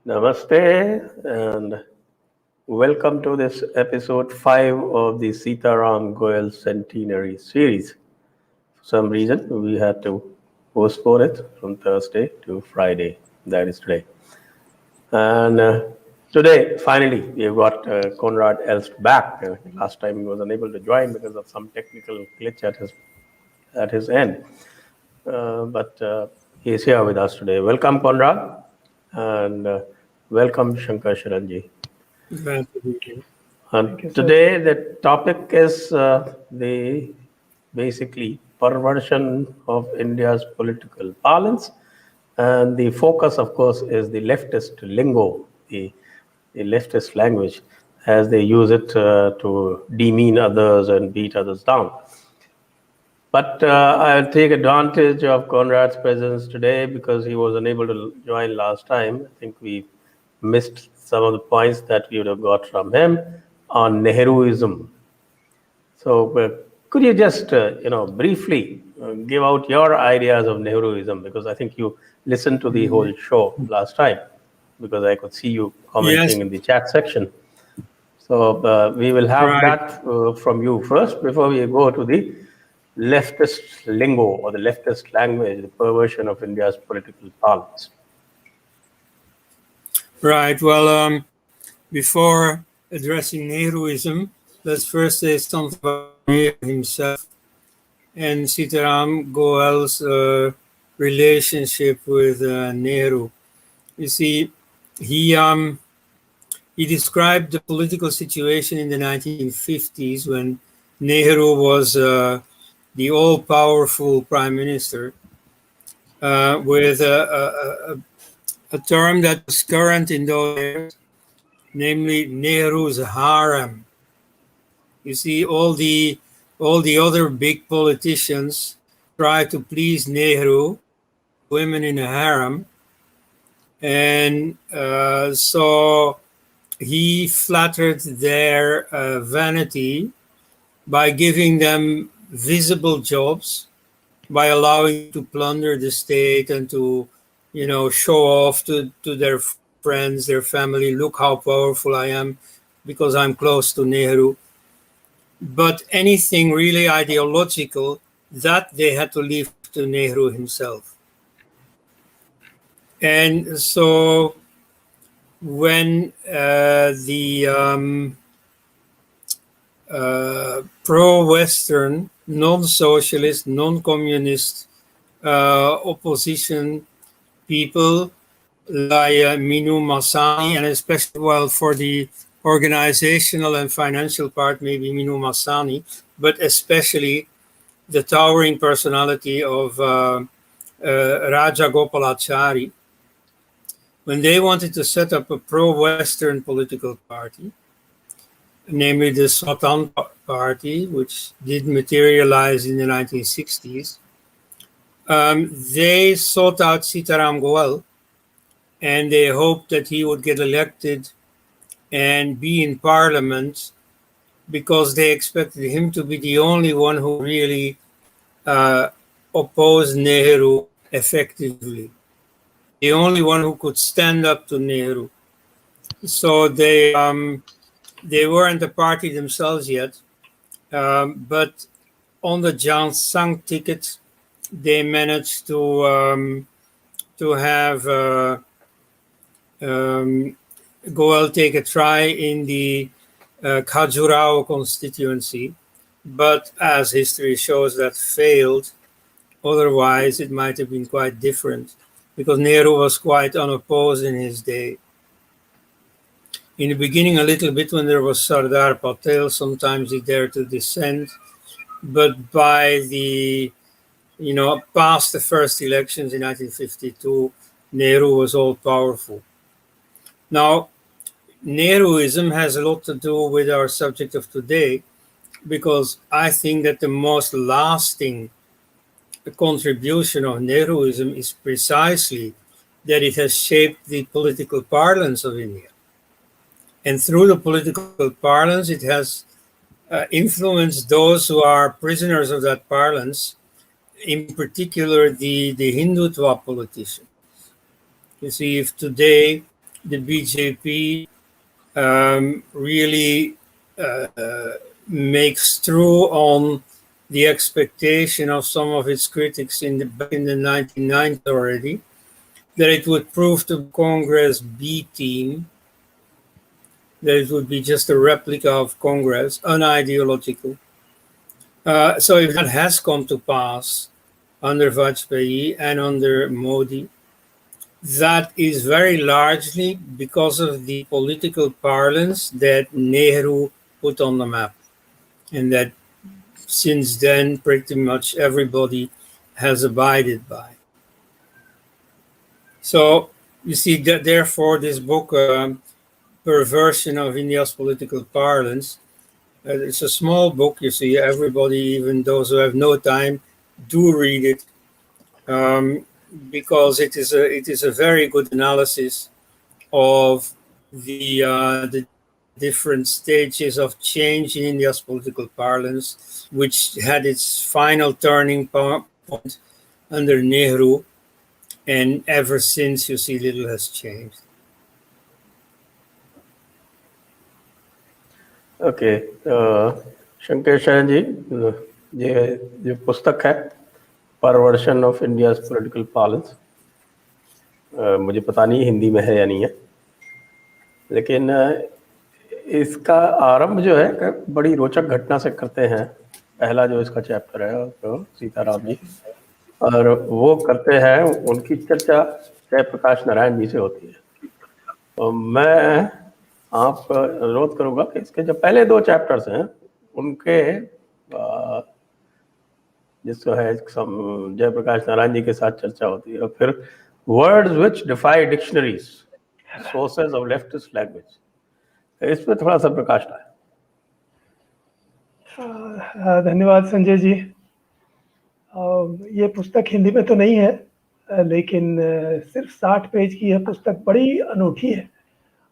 Namaste and welcome to this episode 5 of the Sitaram Goel Centenary Series. For some reason, we had to postpone it from Thursday to Friday, that is today. And today, finally, we have got Koenraad Elst back. Last time he was unable to join because of some technical glitch at his end. But he is here with us today. Welcome, Koenraad, and welcome, Shankar Sharan ji. Glad to be here. Today, the topic is the basically perversion of India's political parlance, and the focus, of course, is the leftist lingo, the leftist language, as they use it to demean others and beat others down. But I'll take advantage of Koenraad's presence today because he was unable to join last time. I think we missed some of the points that we would have got from him on Nehruism. So could you just, briefly give out your ideas of Nehruism? Because I think you listened to the whole show last time, because I could see you commenting in the chat section. So we will have that from you first before we go to the leftist lingo or the leftist language, the perversion of India's political parlance. Right. Well, before addressing Nehruism, let's first say something about Nehru himself and Sitaram Goel's relationship with Nehru. You see, he described the political situation in the 1950s when Nehru was the all-powerful prime minister with a term that was current in those years, namely Nehru's harem. You see, all the other big politicians try to please Nehru, women in a harem, and so he flattered their vanity by giving them visible jobs, by allowing to plunder the state and to, show off to their friends, their family, look how powerful I am because I'm close to Nehru. But anything really ideological, that they had to leave to Nehru himself. And so when the pro-Western, non-socialist, non-communist opposition people like Minu Masani, and especially, for the organizational and financial part, maybe Minu Masani, but especially the towering personality of Raja Gopalachari, when they wanted to set up a pro-Western political party, namely the Swatan Party, which did materialize in the 1960s, they sought out Sitaram Goel, and they hoped that he would get elected and be in parliament because they expected him to be the only one who really opposed Nehru effectively, the only one who could stand up to Nehru. So they weren't a party themselves yet, but on the Jan Sang ticket, they managed to have Goel take a try in the Khajuraho constituency, but as history shows, that failed. Otherwise, it might have been quite different, because Nehru was quite unopposed in his day. In the beginning, a little bit when there was Sardar Patel, sometimes he dared to dissent, but by the, past the first elections in 1952, Nehru was all powerful. Now, Nehruism has a lot to do with our subject of today, because I think that the most lasting contribution of Nehruism is precisely that it has shaped the political parlance of India. And through the political parlance, it has influenced those who are prisoners of that parlance, in particular the Hindutva politicians. You see, if today the BJP really makes true on the expectation of some of its critics back in the 1990s already, that it would prove to Congress B team, that it would be just a replica of Congress, unideological. So if that has come to pass under Vajpayee and under Modi, that is very largely because of the political parlance that Nehru put on the map, and that since then pretty much everybody has abided by. So you see that therefore this book, Perversion of India's Political Parlance, it's a small book, you see, everybody, even those who have no time, do read it, because it is a very good analysis of the different stages of change in India's political parlance, which had its final turning point under Nehru, and ever since, you see, little has changed. Okay, Shankar शरण जी, ये जो पुस्तक है परवर्शन of India's political पालेंस, मुझे पता नहीं हिंदी में है या नहीं है, लेकिन इसका आरंभ जो है बड़ी रोचक घटना से करते हैं। पहला जो इसका चैप्टर है तो सीताराम जी, और वो करते हैं, उनकी चर्चा जयप्रकाश नारायण जी से होती है। तो मैं आप अनुरोध करूंगा कि इसके जो पहले 2 चैप्टर्स हैं उनके जिसको है जयप्रकाश नारायण जी के साथ चर्चा होती है, और फिर words which defy dictionaries, sources of leftist language, इस पर थोड़ा सा प्रकाश डालें। धन्यवाद संजय जी। ये पुस्तक हिंदी में तो नहीं है, लेकिन सिर्फ 60 पेज की यह पुस्तक बड़ी अनूठी है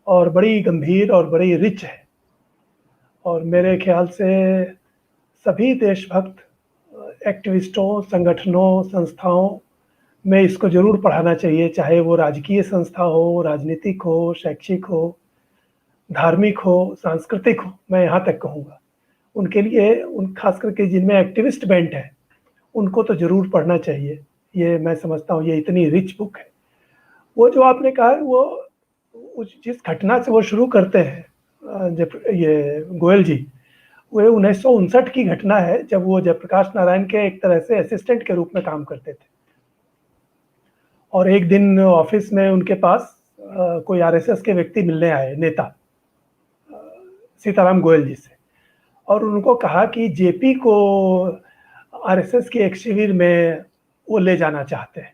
और बड़ी गंभीर और बड़ी रिच है, और मेरे ख्याल से सभी देशभक्त एक्टिविस्टों, संगठनों, संस्थाओं में इसको जरूर पढ़ाना चाहिए, चाहे वो राजकीय संस्था हो, राजनीतिक हो, शैक्षिक हो, धार्मिक हो, सांस्कृतिक हो। मैं यहाँ तक कहूँगा उनके लिए, उन खास करके जिनमें एक्टिविस्ट बेंट है, उनको तो जरूर पढ़ना चाहिए। ये मैं समझता हूँ ये इतनी रिच बुक है। वो जो आपने कहा, वो जिस घटना से वो शुरू करते हैं जब ये गोयल जी, वो 1959 की घटना है, जब वो जयप्रकाश नारायण के एक तरह से असिस्टेंट के रूप में काम करते थे। और एक दिन ऑफिस में उनके पास कोई आरएसएस के व्यक्ति मिलने आए, नेता सीताराम गोयल जी से, और उनको कहा कि जेपी को आरएसएस के एक शिविर में वो ले जाना चाहते हैं।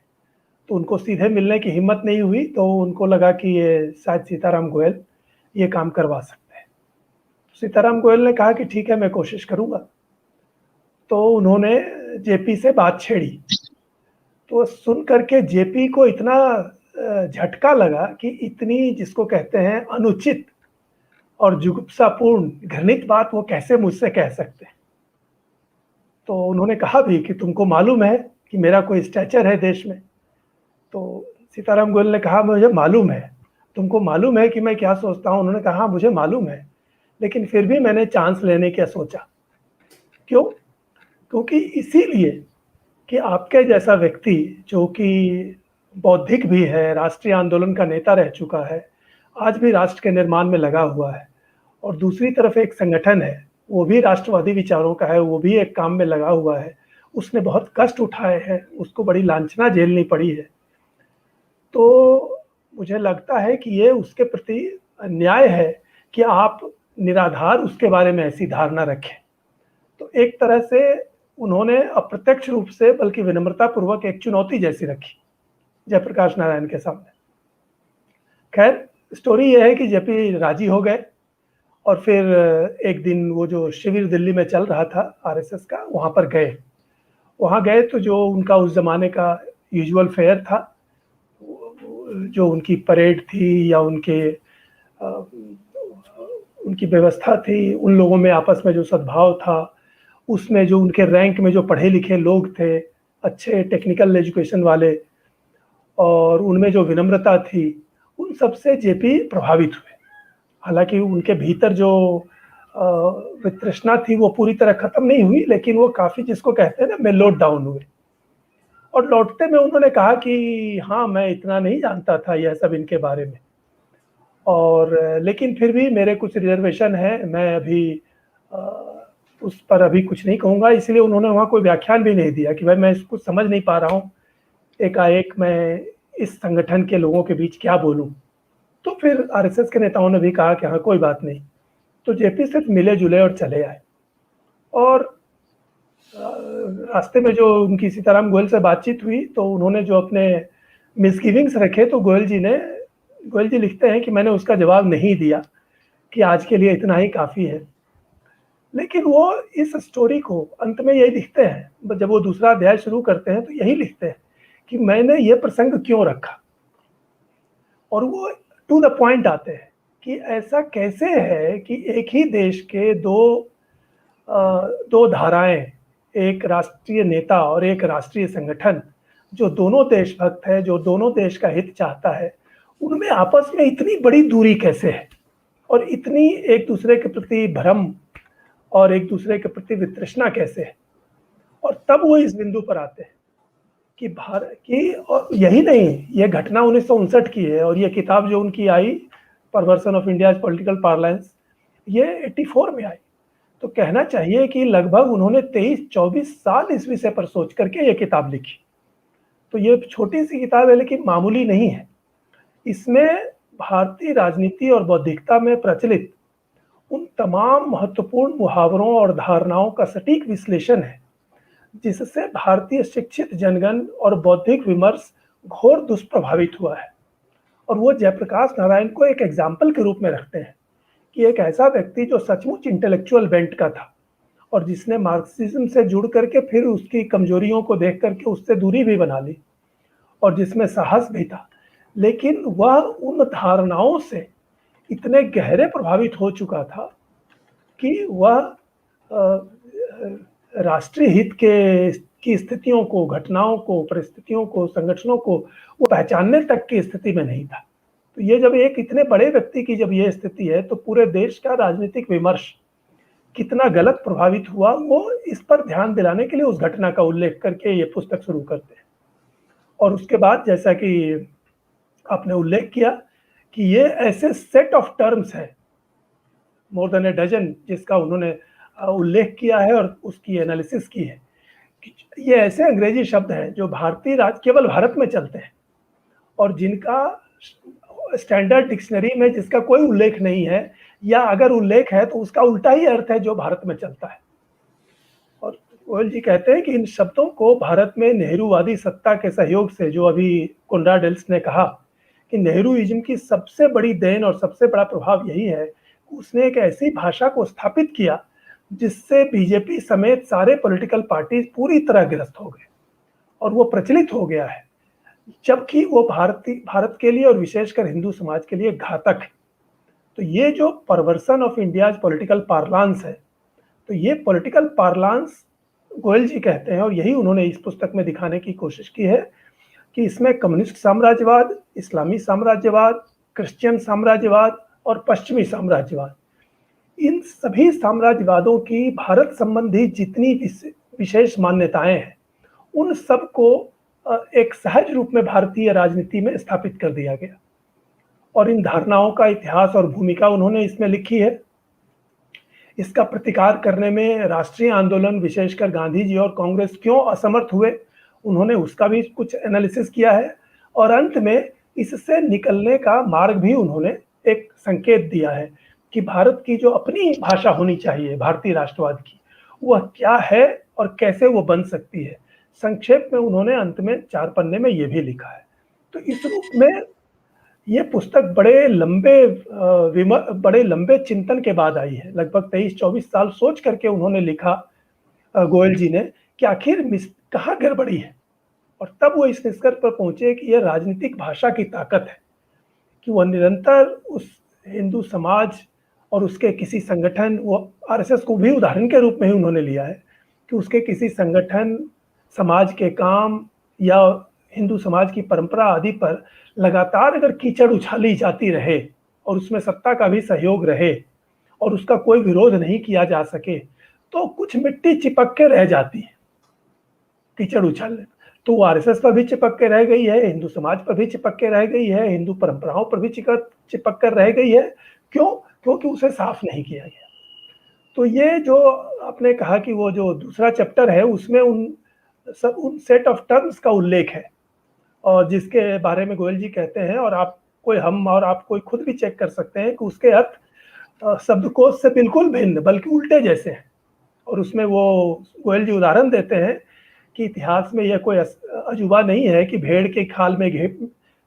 तो उनको सीधे मिलने की हिम्मत नहीं हुई, तो उनको लगा कि ये शायद सीताराम गोयल ये काम करवा सकते हैं। सीताराम गोयल ने कहा कि ठीक है, मैं कोशिश करूँगा। तो उन्होंने जेपी से बात छेड़ी, तो सुन करके जेपी को इतना झटका लगा कि इतनी, जिसको कहते हैं अनुचित और जुगुप्सापूर्ण, घृणित बात वो कैसे मुझसे कह सकते हैं। तो उन्होंने कहा भी कि तुमको मालूम है कि मेरा कोई स्टैचर है देश में। तो सीताराम गोयल ने कहा मुझे मालूम है। तुमको मालूम है कि मैं क्या सोचता हूँ? उन्होंने कहा मुझे मालूम है, लेकिन फिर भी मैंने चांस लेने का सोचा। क्यों? क्योंकि इसीलिए कि आपके जैसा व्यक्ति जो कि बौद्धिक भी है, राष्ट्रीय आंदोलन का नेता रह चुका है, आज भी राष्ट्र के निर्माण में लगा हुआ है, और दूसरी तरफ एक संगठन है, वो भी राष्ट्रवादी विचारों का है, वो भी एक काम में लगा हुआ है, उसने बहुत कष्ट उठाए हैं, उसको बड़ी लांछना झेलनी पड़ी है। तो मुझे लगता है कि ये उसके प्रति अन्याय है कि आप निराधार उसके बारे में ऐसी धारणा रखें। तो एक तरह से उन्होंने अप्रत्यक्ष रूप से, बल्कि विनम्रता पूर्वक एक चुनौती जैसी रखी जयप्रकाश नारायण के सामने। खैर, स्टोरी ये है कि जेपी राजी हो गए, और फिर एक दिन वो जो शिविर दिल्ली में चल रहा था आरएसएस का, वहाँ पर गए। वहाँ गए तो जो उनका उस जमाने का यूजुअल फेयर था, जो उनकी परेड थी या उनकी व्यवस्था थी, उन लोगों में आपस में जो सद्भाव था, उसमें जो उनके रैंक में जो पढ़े लिखे लोग थे, अच्छे टेक्निकल एजुकेशन वाले, और उनमें जो विनम्रता थी, उन सबसे जेपी प्रभावित हुए। हालांकि उनके भीतर जो वितृष्णा थी वो पूरी तरह खत्म नहीं हुई, लेकिन वो काफी, जिसको कहते हैं ना, मेलोड डाउन हुए। और लौटते में उन्होंने कहा कि हाँ, मैं इतना नहीं जानता था यह सब इनके बारे में, और लेकिन फिर भी मेरे कुछ रिजर्वेशन है, मैं अभी उस पर अभी कुछ नहीं कहूँगा। इसलिए उन्होंने वहाँ कोई व्याख्यान भी नहीं दिया कि भाई मैं इसको समझ नहीं पा रहा हूँ, एकाएक मैं इस संगठन के लोगों के बीच क्या बोलूँ। तो फिर आरएसएस के नेताओं ने भी कहा कि हाँ, कोई बात नहीं। तो जेपी सिर्फ मिले जुले और चले आए। और रास्ते में जो उनकी सीताराम गोयल से बातचीत हुई तो उन्होंने जो अपने मिसगिविंग्स रखे, तो गोयल जी लिखते हैं कि मैंने उसका जवाब नहीं दिया कि आज के लिए इतना ही काफ़ी है। लेकिन वो इस स्टोरी को अंत में यही लिखते हैं, जब वो दूसरा अध्याय शुरू करते हैं तो यही लिखते हैं कि मैंने ये प्रसंग क्यों रखा। और वो टू द पॉइंट आते हैं कि ऐसा कैसे है कि एक ही देश के दो धाराएं, एक राष्ट्रीय नेता और एक राष्ट्रीय संगठन, जो दोनों देशभक्त है, जो दोनों देश का हित चाहता है, उनमें आपस में इतनी बड़ी दूरी कैसे है, और इतनी एक दूसरे के प्रति भ्रम और एक दूसरे के प्रति वितृष्णा कैसे है। और तब वो इस बिंदु पर आते हैं कि भारत की, और यही नहीं, ये घटना 1959 की है, और ये किताब जो उनकी आई, परवर्सन ऑफ इंडियाज पॉलिटिकल पार्लेंस, ये 84 में आई। तो कहना चाहिए कि लगभग उन्होंने 23-24 साल इस विषय पर सोच करके ये किताब लिखी। तो ये छोटी सी किताब है, लेकिन मामूली नहीं है। इसमें भारतीय राजनीति और बौद्धिकता में प्रचलित उन तमाम महत्वपूर्ण मुहावरों और धारणाओं का सटीक विश्लेषण है, जिससे भारतीय शिक्षित जनगण और बौद्धिक विमर्श घोर दुष्प्रभावित हुआ है। और वो जयप्रकाश नारायण को एक एग्जाम्पल के रूप में रखते हैं कि एक ऐसा व्यक्ति जो सचमुच इंटेलेक्चुअल बेंट का था, और जिसने मार्क्सिज्म से जुड़ करके फिर उसकी कमजोरियों को देख करके उससे दूरी भी बना ली, और जिसमें साहस भी था, लेकिन वह उन धारणाओं से इतने गहरे प्रभावित हो चुका था कि वह राष्ट्रीय हित की स्थितियों को, घटनाओं को, परिस्थितियों को, संगठनों को वो पहचानने तक की स्थिति में नहीं था। तो ये जब एक इतने बड़े व्यक्ति की जब ये स्थिति है, तो पूरे देश का राजनीतिक विमर्श कितना गलत प्रभावित हुआ, वो इस पर ध्यान दिलाने के लिए उस घटना का उल्लेख करके ये पुस्तक शुरू करते हैं। और उसके बाद, जैसा कि आपने उल्लेख किया कि ये ऐसे सेट ऑफ टर्म्स है, मोर देन ए डजन, जिसका उन्होंने उल्लेख किया है और उसकी एनालिसिस की है। ये ऐसे अंग्रेजी शब्द हैं जो केवल भारत में चलते हैं, और जिनका स्टैंडर्ड डिक्शनरी में जिसका कोई उल्लेख नहीं है, या अगर उल्लेख है तो उसका उल्टा ही अर्थ है जो भारत में चलता है। और गोयल जी कहते हैं कि इन शब्दों को भारत में नेहरूवादी सत्ता के सहयोग से, जो अभी कोनराड एल्स्ट ने कहा कि नेहरूइज्म की सबसे बड़ी देन और सबसे बड़ा प्रभाव यही है कि उसने एक ऐसी भाषा को स्थापित किया जिससे बीजेपी समेत सारे पॉलिटिकल पार्टी पूरी तरह गिरफ्त हो गए, और वो प्रचलित हो गया है, जबकि वो भारत के लिए और विशेषकर हिंदू समाज के लिए घातक है। तो ये जो परवर्सन ऑफ इंडियाज पॉलिटिकल पार्लांस है, तो ये पॉलिटिकल पार्लांस गोयल जी कहते हैं, और यही उन्होंने इस पुस्तक में दिखाने की कोशिश की है कि इसमें कम्युनिस्ट साम्राज्यवाद, इस्लामी साम्राज्यवाद, क्रिश्चियन साम्राज्यवाद और पश्चिमी साम्राज्यवाद, इन सभी साम्राज्यवादों की भारत संबंधी जितनी विशेष मान्यताएं हैं, उन सब को एक सहज रूप में भारतीय राजनीति में स्थापित कर दिया गया। और इन धारणाओं का इतिहास और भूमिका उन्होंने इसमें लिखी है। इसका प्रतिकार करने में राष्ट्रीय आंदोलन, विशेषकर गांधी जी और कांग्रेस क्यों असमर्थ हुए, उन्होंने उसका भी कुछ एनालिसिस किया है। और अंत में इससे निकलने का मार्ग भी उन्होंने एक संकेत दिया है कि भारत की जो अपनी भाषा होनी चाहिए भारतीय राष्ट्रवाद की, वह क्या है और कैसे वो बन सकती है। संक्षेप में उन्होंने अंत में 4 पन्ने में ये भी लिखा है। तो इस रूप में ये पुस्तक बड़े लंबे चिंतन के बाद आई है। लगभग 23-24 साल सोच करके उन्होंने लिखा, गोयल जी ने, कि आखिर कहाँ गड़बड़ी है। और तब वो इस निष्कर्ष पर पहुंचे कि यह राजनीतिक भाषा की ताकत है, कि वह निरंतर उस हिंदू समाज और उसके किसी संगठन, वो आरएसएस को भी उदाहरण के रूप में ही उन्होंने लिया है, कि उसके किसी संगठन, समाज के काम या हिंदू समाज की परंपरा आदि पर लगातार अगर कीचड़ उछाली जाती रहे और उसमें सत्ता का भी सहयोग रहे और उसका कोई विरोध नहीं किया जा सके, तो कुछ मिट्टी चिपक के रह जाती है कीचड़ उछालने। तो वो आरएसएस पर भी चिपक के रह गई है, हिंदू समाज पर भी चिपक के रह गई है, हिंदू परंपराओं पर भी चिपक कर रह गई है। क्यों? क्योंकि उसे साफ नहीं किया गया। तो ये जो आपने कहा कि वो जो दूसरा चैप्टर है उसमें उन सेट ऑफ टर्म्स का उल्लेख है, और जिसके बारे में गोयल जी कहते हैं, और हम और आप कोई खुद भी चेक कर सकते हैं कि उसके अर्थ शब्दकोश से बिल्कुल भिन्न बल्कि उल्टे जैसे हैं। और उसमें वो गोयल जी उदाहरण देते हैं कि इतिहास में यह कोई अजूबा नहीं है कि भेड़ के खाल में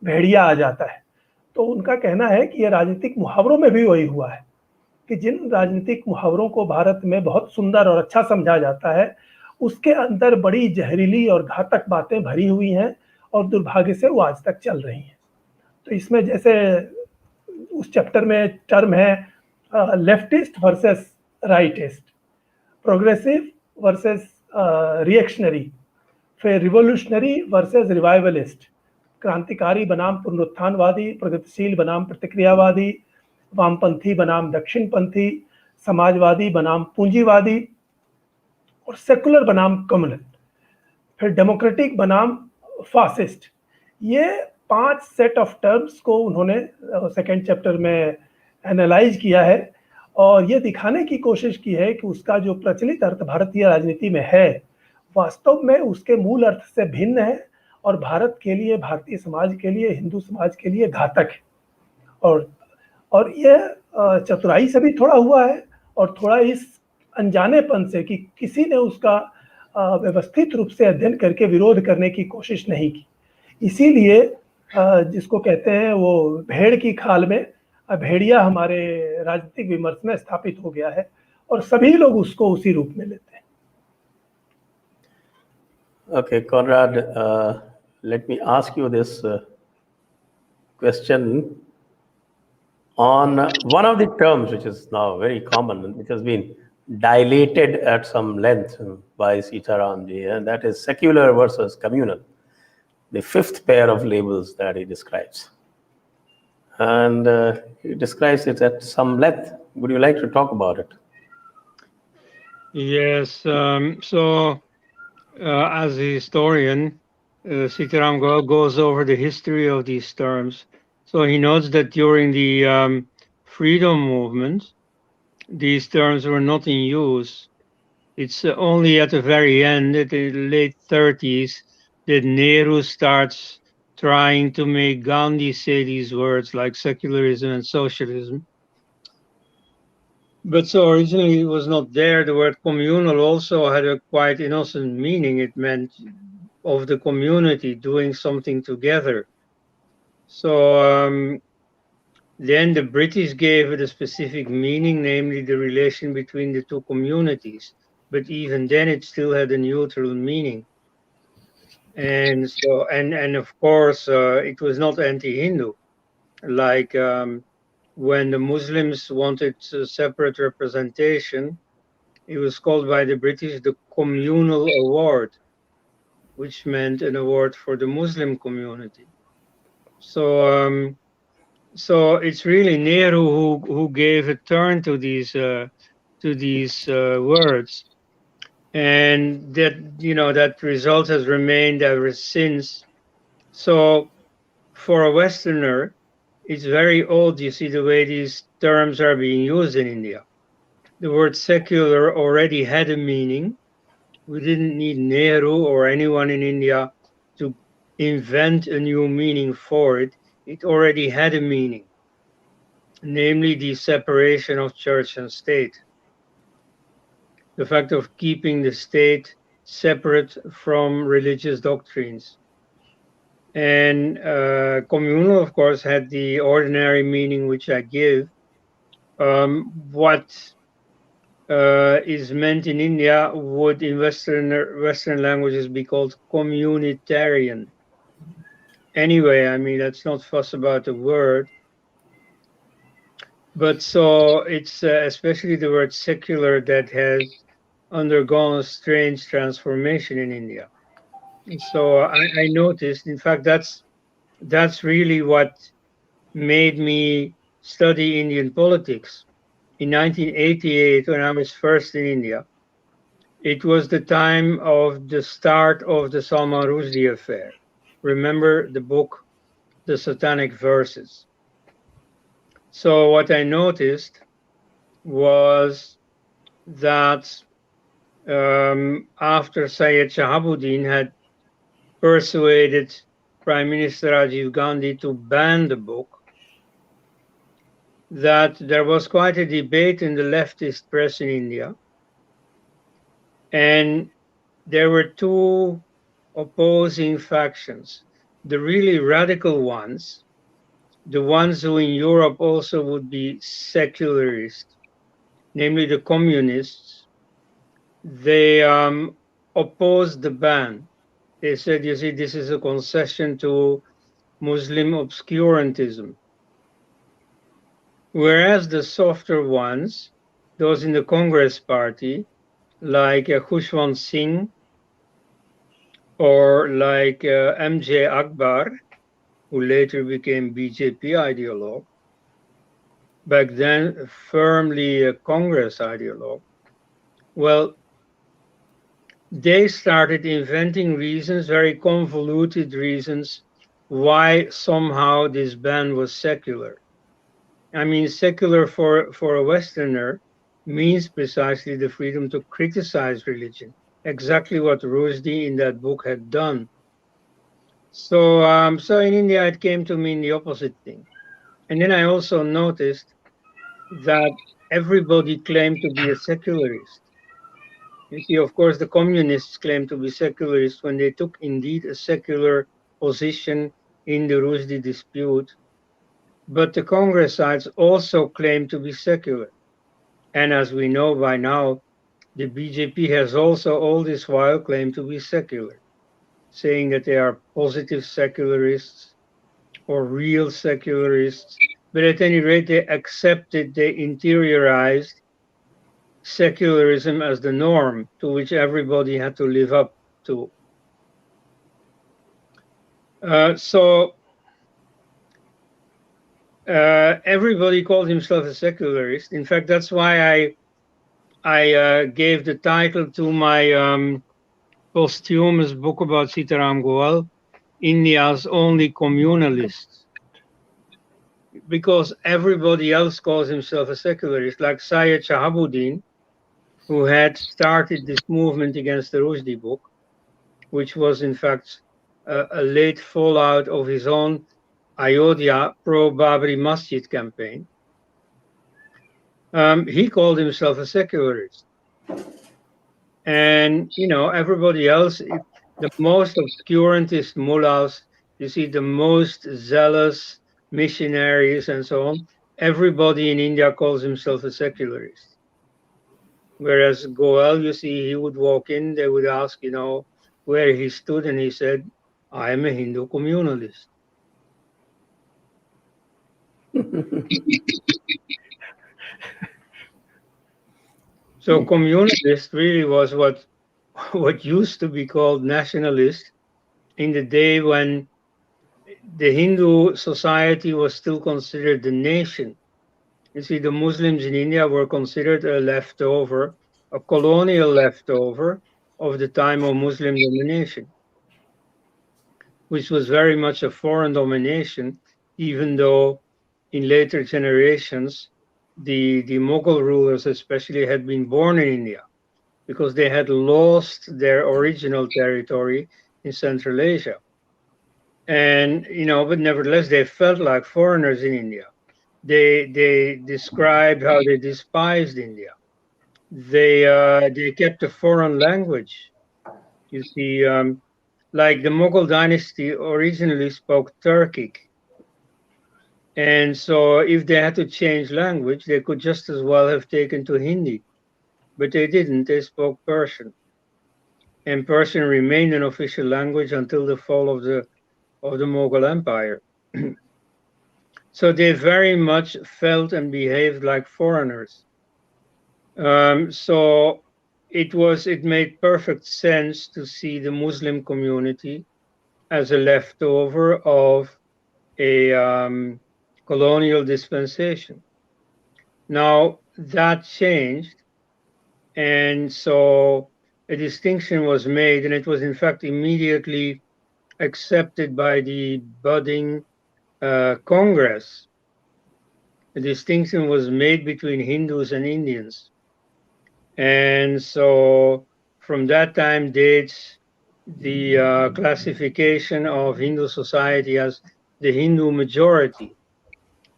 भेड़िया आ जाता है। तो उनका कहना है कि यह राजनीतिक मुहावरों में भी वही हुआ है कि जिन राजनीतिक मुहावरों को भारत में बहुत सुंदर और अच्छा समझा जाता है, उसके अंदर बड़ी जहरीली और घातक बातें भरी हुई हैं, और दुर्भाग्य से वो आज तक चल रही हैं। तो इसमें जैसे उस चैप्टर में टर्म है leftist versus rightist, progressive versus reactionary, फिर रिवोल्यूशनरी वर्सेस रिवाइवलिस्ट, क्रांतिकारी बनाम पुनरुत्थानवादी, प्रगतिशील बनाम प्रतिक्रियावादी, वामपंथी बनाम दक्षिणपंथी, समाजवादी बनाम पूंजीवादी, और सेकुलर बनाम कम्युनिस्ट, फिर डेमोक्रेटिक बनाम फासिस्ट। ये 5 सेट ऑफ टर्म्स को उन्होंने सेकेंड चैप्टर में एनालाइज किया है, और ये दिखाने की कोशिश की है कि उसका जो प्रचलित अर्थ भारतीय राजनीति में है वास्तव में उसके मूल अर्थ से भिन्न है, और भारत के लिए, भारतीय समाज के लिए, हिंदू समाज के लिए घातक है। और यह चतुराई से भी थोड़ा हुआ है, और थोड़ा इस अनजानेपन से कि किसी ने उसका व्यवस्थित रूप से अध्ययन करके विरोध करने की कोशिश नहीं की। इसीलिए जिसको कहते हैं वो भेड़ की खाल में भेड़िया हमारे राजनीतिक विमर्श में स्थापित हो गया है, और सभी लोग उसको उसी रूप में लेते हैं। Okay, Conrad, let me ask you this question on one of the terms which is now very common and which has been dilated at some length by Sitaram ji, and that is secular versus communal, the fifth pair of labels that he describes. And he describes it at some length. Would you like to talk about it? Yes. As a historian, Sitaram Goel goes over the history of these terms. So he notes that during the freedom movement, these terms were not in use. It's only at the very end, at the late 30s, that Nehru starts trying to make Gandhi say these words like secularism and socialism. But so originally it was not there. The word communal also had a quite innocent meaning. It meant of the community doing something together. So then the British gave it a specific meaning, namely the relation between the two communities. But even then it still had a neutral meaning. And so, and of course, it was not anti-Hindu. Like when the Muslims wanted separate representation, it was called by the British the Communal Award, which meant an award for the Muslim community. So it's really Nehru who gave a turn to these words, and that result has remained ever since. So for a Westerner, it's very old. You see the way these terms are being used in India. The word secular already had a meaning. We didn't need Nehru or anyone in India to invent a new meaning for it. It already had a meaning, namely the separation of church and state. The fact of keeping the state separate from religious doctrines. And communal, of course, had the ordinary meaning which I give. What is meant in India would in Western languages be called communitarian. Anyway, I mean, let's not fuss about the word. But so it's especially the word secular that has undergone a strange transformation in India. So I noticed, in fact, that's really what made me study Indian politics. In 1988, when I was first in India, it was the time of the start of the Salman Rushdie affair. Remember the book, The Satanic Verses? So what I noticed was that after Syed Shahabuddin had persuaded Prime Minister Rajiv Gandhi to ban the book, that there was quite a debate in the leftist press in India. And there were two opposing factions. The really radical ones, the ones who in Europe also would be secularist, namely the communists, they opposed the ban. They said, you see, this is a concession to Muslim obscurantism. Whereas the softer ones, those in the Congress party, like Khushwant Singh or like MJ Akbar, who later became BJP ideologue, back then firmly a Congress ideologue, well, they started inventing reasons, very convoluted reasons, why somehow this ban was secular. I mean, secular for a Westerner means precisely the freedom to criticize religion, exactly what Rushdie in that book had done. So in India, it came to mean the opposite thing. And then I also noticed that everybody claimed to be a secularist. You see, of course, the communists claimed to be secularists when they took indeed a secular position in the Rushdie dispute. But the Congressites also claimed to be secular. And as we know by now, the BJP has also all this while claimed to be secular, saying that they are positive secularists or real secularists. But at any rate, they accepted, they interiorized secularism as the norm to which everybody had to live up to. So everybody called himself a secularist. In fact, that's why I gave the title to my posthumous book about Sitaram Goel, India's Only Communalist. Because everybody else calls himself a secularist, like Syed Shahabuddin, who had started this movement against the Rushdie book, which was in fact a late fallout of his own Ayodhya pro-Babri Masjid campaign. He called himself a secularist. And, you know, everybody else, the most obscurantist mullahs, you see, the most zealous missionaries and so on, everybody in India calls himself a secularist. Whereas Goel, you see, he would walk in, they would ask, you know, where he stood, and he said, I am a Hindu communalist. So communalist really was what used to be called nationalist in the day when the Hindu society was still considered the nation. You see, the Muslims in India were considered a leftover, a colonial leftover of the time of Muslim domination, which was very much a foreign domination, even though in later generations, the Mughal rulers especially had been born in India because they had lost their original territory in Central Asia. And, you know, but nevertheless, they felt like foreigners in India. They described how they despised India. They kept a foreign language. You see, like the Mughal dynasty originally spoke Turkic. And so if they had to change language, they could just as well have taken to Hindi. But they didn't, they spoke Persian. And Persian remained an official language until the fall of the Mughal Empire. So they very much felt and behaved like foreigners. So it made perfect sense to see the Muslim community as a leftover of a colonial dispensation. Now that changed, and so a distinction was made, and it was in fact immediately accepted by the budding Congress. A distinction was made between Hindus and Indians. And so from that time dates the classification of Hindu society as the Hindu majority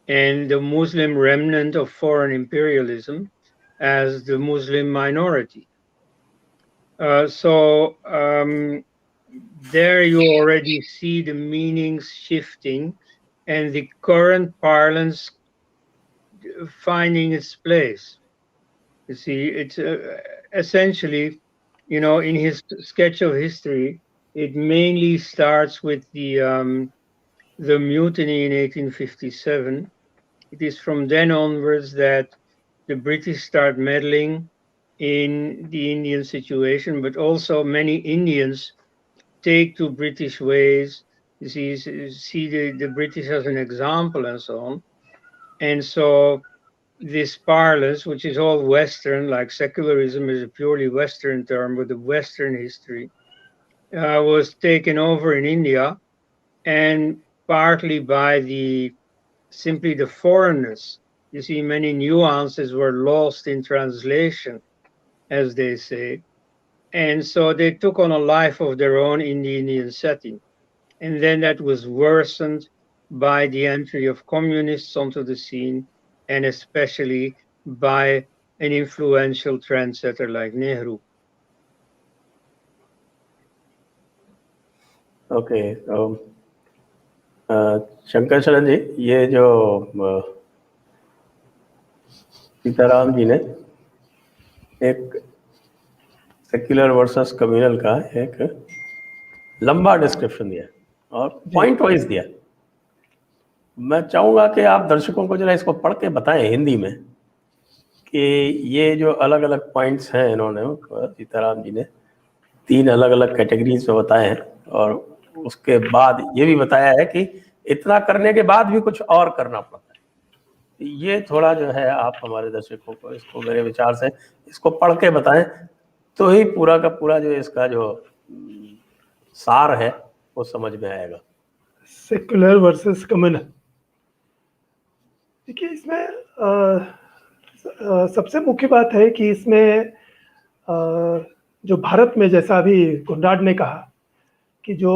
and the Muslim remnant of foreign imperialism as the Muslim minority. So there you already see the meanings shifting and the current parlance finding its place. You see, it's essentially, in his sketch of history, it mainly starts with the mutiny in 1857. It is from then onwards that the British start meddling in the Indian situation, but also many Indians take to British ways. You see the British as an example and so on. And so this parlance, which is all Western, like secularism is a purely Western term with a Western history, was taken over in India, and partly by simply the foreignness. You see, many nuances were lost in translation, as they say. And so they took on a life of their own in the Indian setting. And then that was worsened by the entry of communists onto the scene, and especially by an influential trendsetter like Nehru. Okay. Shankar शरण जी, ये जो सीताराम जी ने एक secular versus communal का एक लंबा description दिया और पॉइंट वाइज दिया। मैं चाहूँगा कि आप दर्शकों को जरा इसको पढ़ के बताएं हिंदी में कि ये जो अलग अलग पॉइंट्स हैं इन्होंने, सीताराम जी ने 3 अलग अलग कैटेगरीज में बताए हैं, और उसके बाद ये भी बताया है कि इतना करने के बाद भी कुछ और करना पड़ता है। ये थोड़ा जो है आप हमारे दर्शकों को इसको मेरे विचार से इसको पढ़ के बताएं, तो ही पूरा का पूरा जो इसका जो सार है वो समझ में आएगा। सेक्युलर वर्सेस कम्युनल, देखिए इसमें सबसे मुख्य बात है कि इसमें जो भारत में, जैसा अभी कोनराड ने कहा कि जो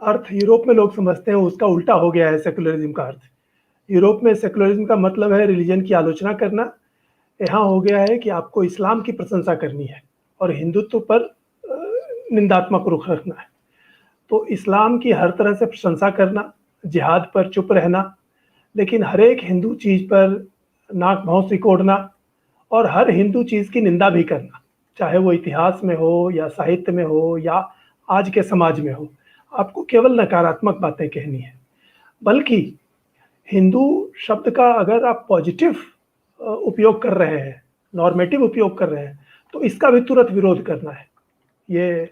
अर्थ यूरोप में लोग समझते हैं उसका उल्टा हो गया है सेक्युलरिज्म का अर्थ। यूरोप में सेक्युलरिज्म का मतलब है रिलीजन की आलोचना करना, यहाँ हो गया है कि आपको इस्लाम की प्रशंसा करनी है और हिंदुत्व पर निंदात्मक रुख रखना है। तो इस्लाम की हर तरह से प्रशंसा करना, जिहाद पर चुप रहना, लेकिन हर एक हिंदू चीज़ पर नाक भौं सिकोड़ना और हर हिंदू चीज़ की निंदा भी करना, चाहे वो इतिहास में हो या साहित्य में हो या आज के समाज में हो। आपको केवल नकारात्मक बातें कहनी है, बल्कि हिंदू शब्द का अगर आप पॉजिटिव उपयोग कर रहे हैं, नॉर्मेटिव उपयोग कर रहे हैं, तो इसका भी तुरंत विरोध करना है। ये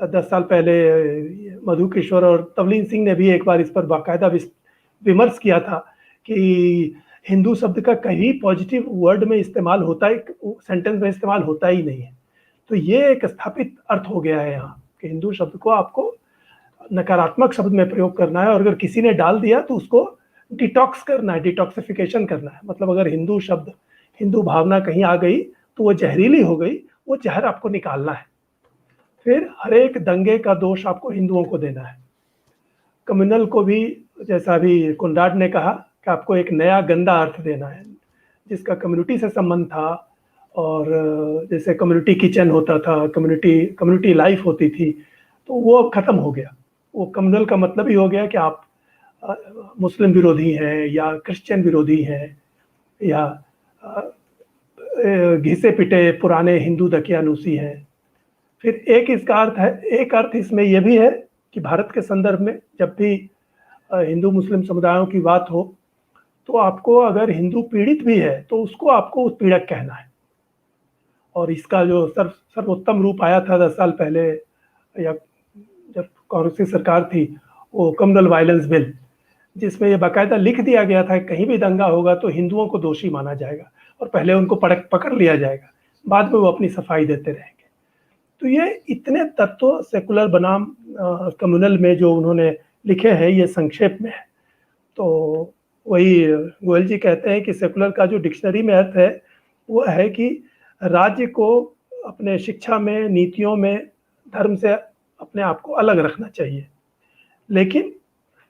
10 साल पहले मधु किशोर और तवलीन सिंह ने भी एक बार इस पर बाकायदा विमर्श किया था कि हिंदू शब्द का कहीं पॉजिटिव वर्ड में इस्तेमाल होता है, सेंटेंस में इस्तेमाल होता ही नहीं है। तो ये एक स्थापित अर्थ हो गया है यहाँ कि हिंदू शब्द को आपको नकारात्मक शब्द में प्रयोग करना है, और अगर किसी ने डाल दिया तो उसको डिटॉक्स करना है, डिटॉक्सिफिकेशन करना है। मतलब अगर हिंदू शब्द, हिंदू भावना कहीं आ गई तो वो जहरीली हो गई, वो जहर आपको निकालना है। फिर हर एक दंगे का दोष आपको हिंदुओं को देना है। कम्युनल को भी, जैसा अभी कोनराड ने कहा, कि आपको एक नया गंदा अर्थ देना है जिसका कम्युनिटी से संबंध था, और जैसे कम्युनिटी किचन होता था, कम्युनिटी लाइफ होती थी, तो वो अब खत्म हो गया। वो कम्युनल का मतलब ही हो गया कि आप मुस्लिम विरोधी हैं या क्रिश्चियन विरोधी हैं या घिसे पिटे पुराने हिंदू दकियानूसी हैं। फिर एक इसका अर्थ है, एक अर्थ इसमें यह भी है कि भारत के संदर्भ में जब भी हिंदू मुस्लिम समुदायों की बात हो तो आपको, अगर हिंदू पीड़ित भी है तो उसको आपको उत्पीड़क कहना है, और इसका जो सर्वोत्तम रूप आया था 10 साल पहले, या जब कांग्रेस की सरकार थी, वो कम्युनल वायलेंस बिल, जिसमें ये बाकायदा लिख दिया गया था कहीं भी दंगा होगा तो हिंदुओं को दोषी माना जाएगा और पहले उनको पकड़ लिया जाएगा, बाद में वो अपनी सफाई देते रहेंगे। तो ये इतने तत्व सेकुलर बनाम कम्युनल में जो उन्होंने लिखे हैं, ये संक्षेप में है। तो वही गोयल जी कहते हैं कि सेकुलर का जो डिक्शनरी में अर्थ है वो है कि राज्य को अपने शिक्षा में, नीतियों में धर्म से अपने आप को अलग रखना चाहिए। लेकिन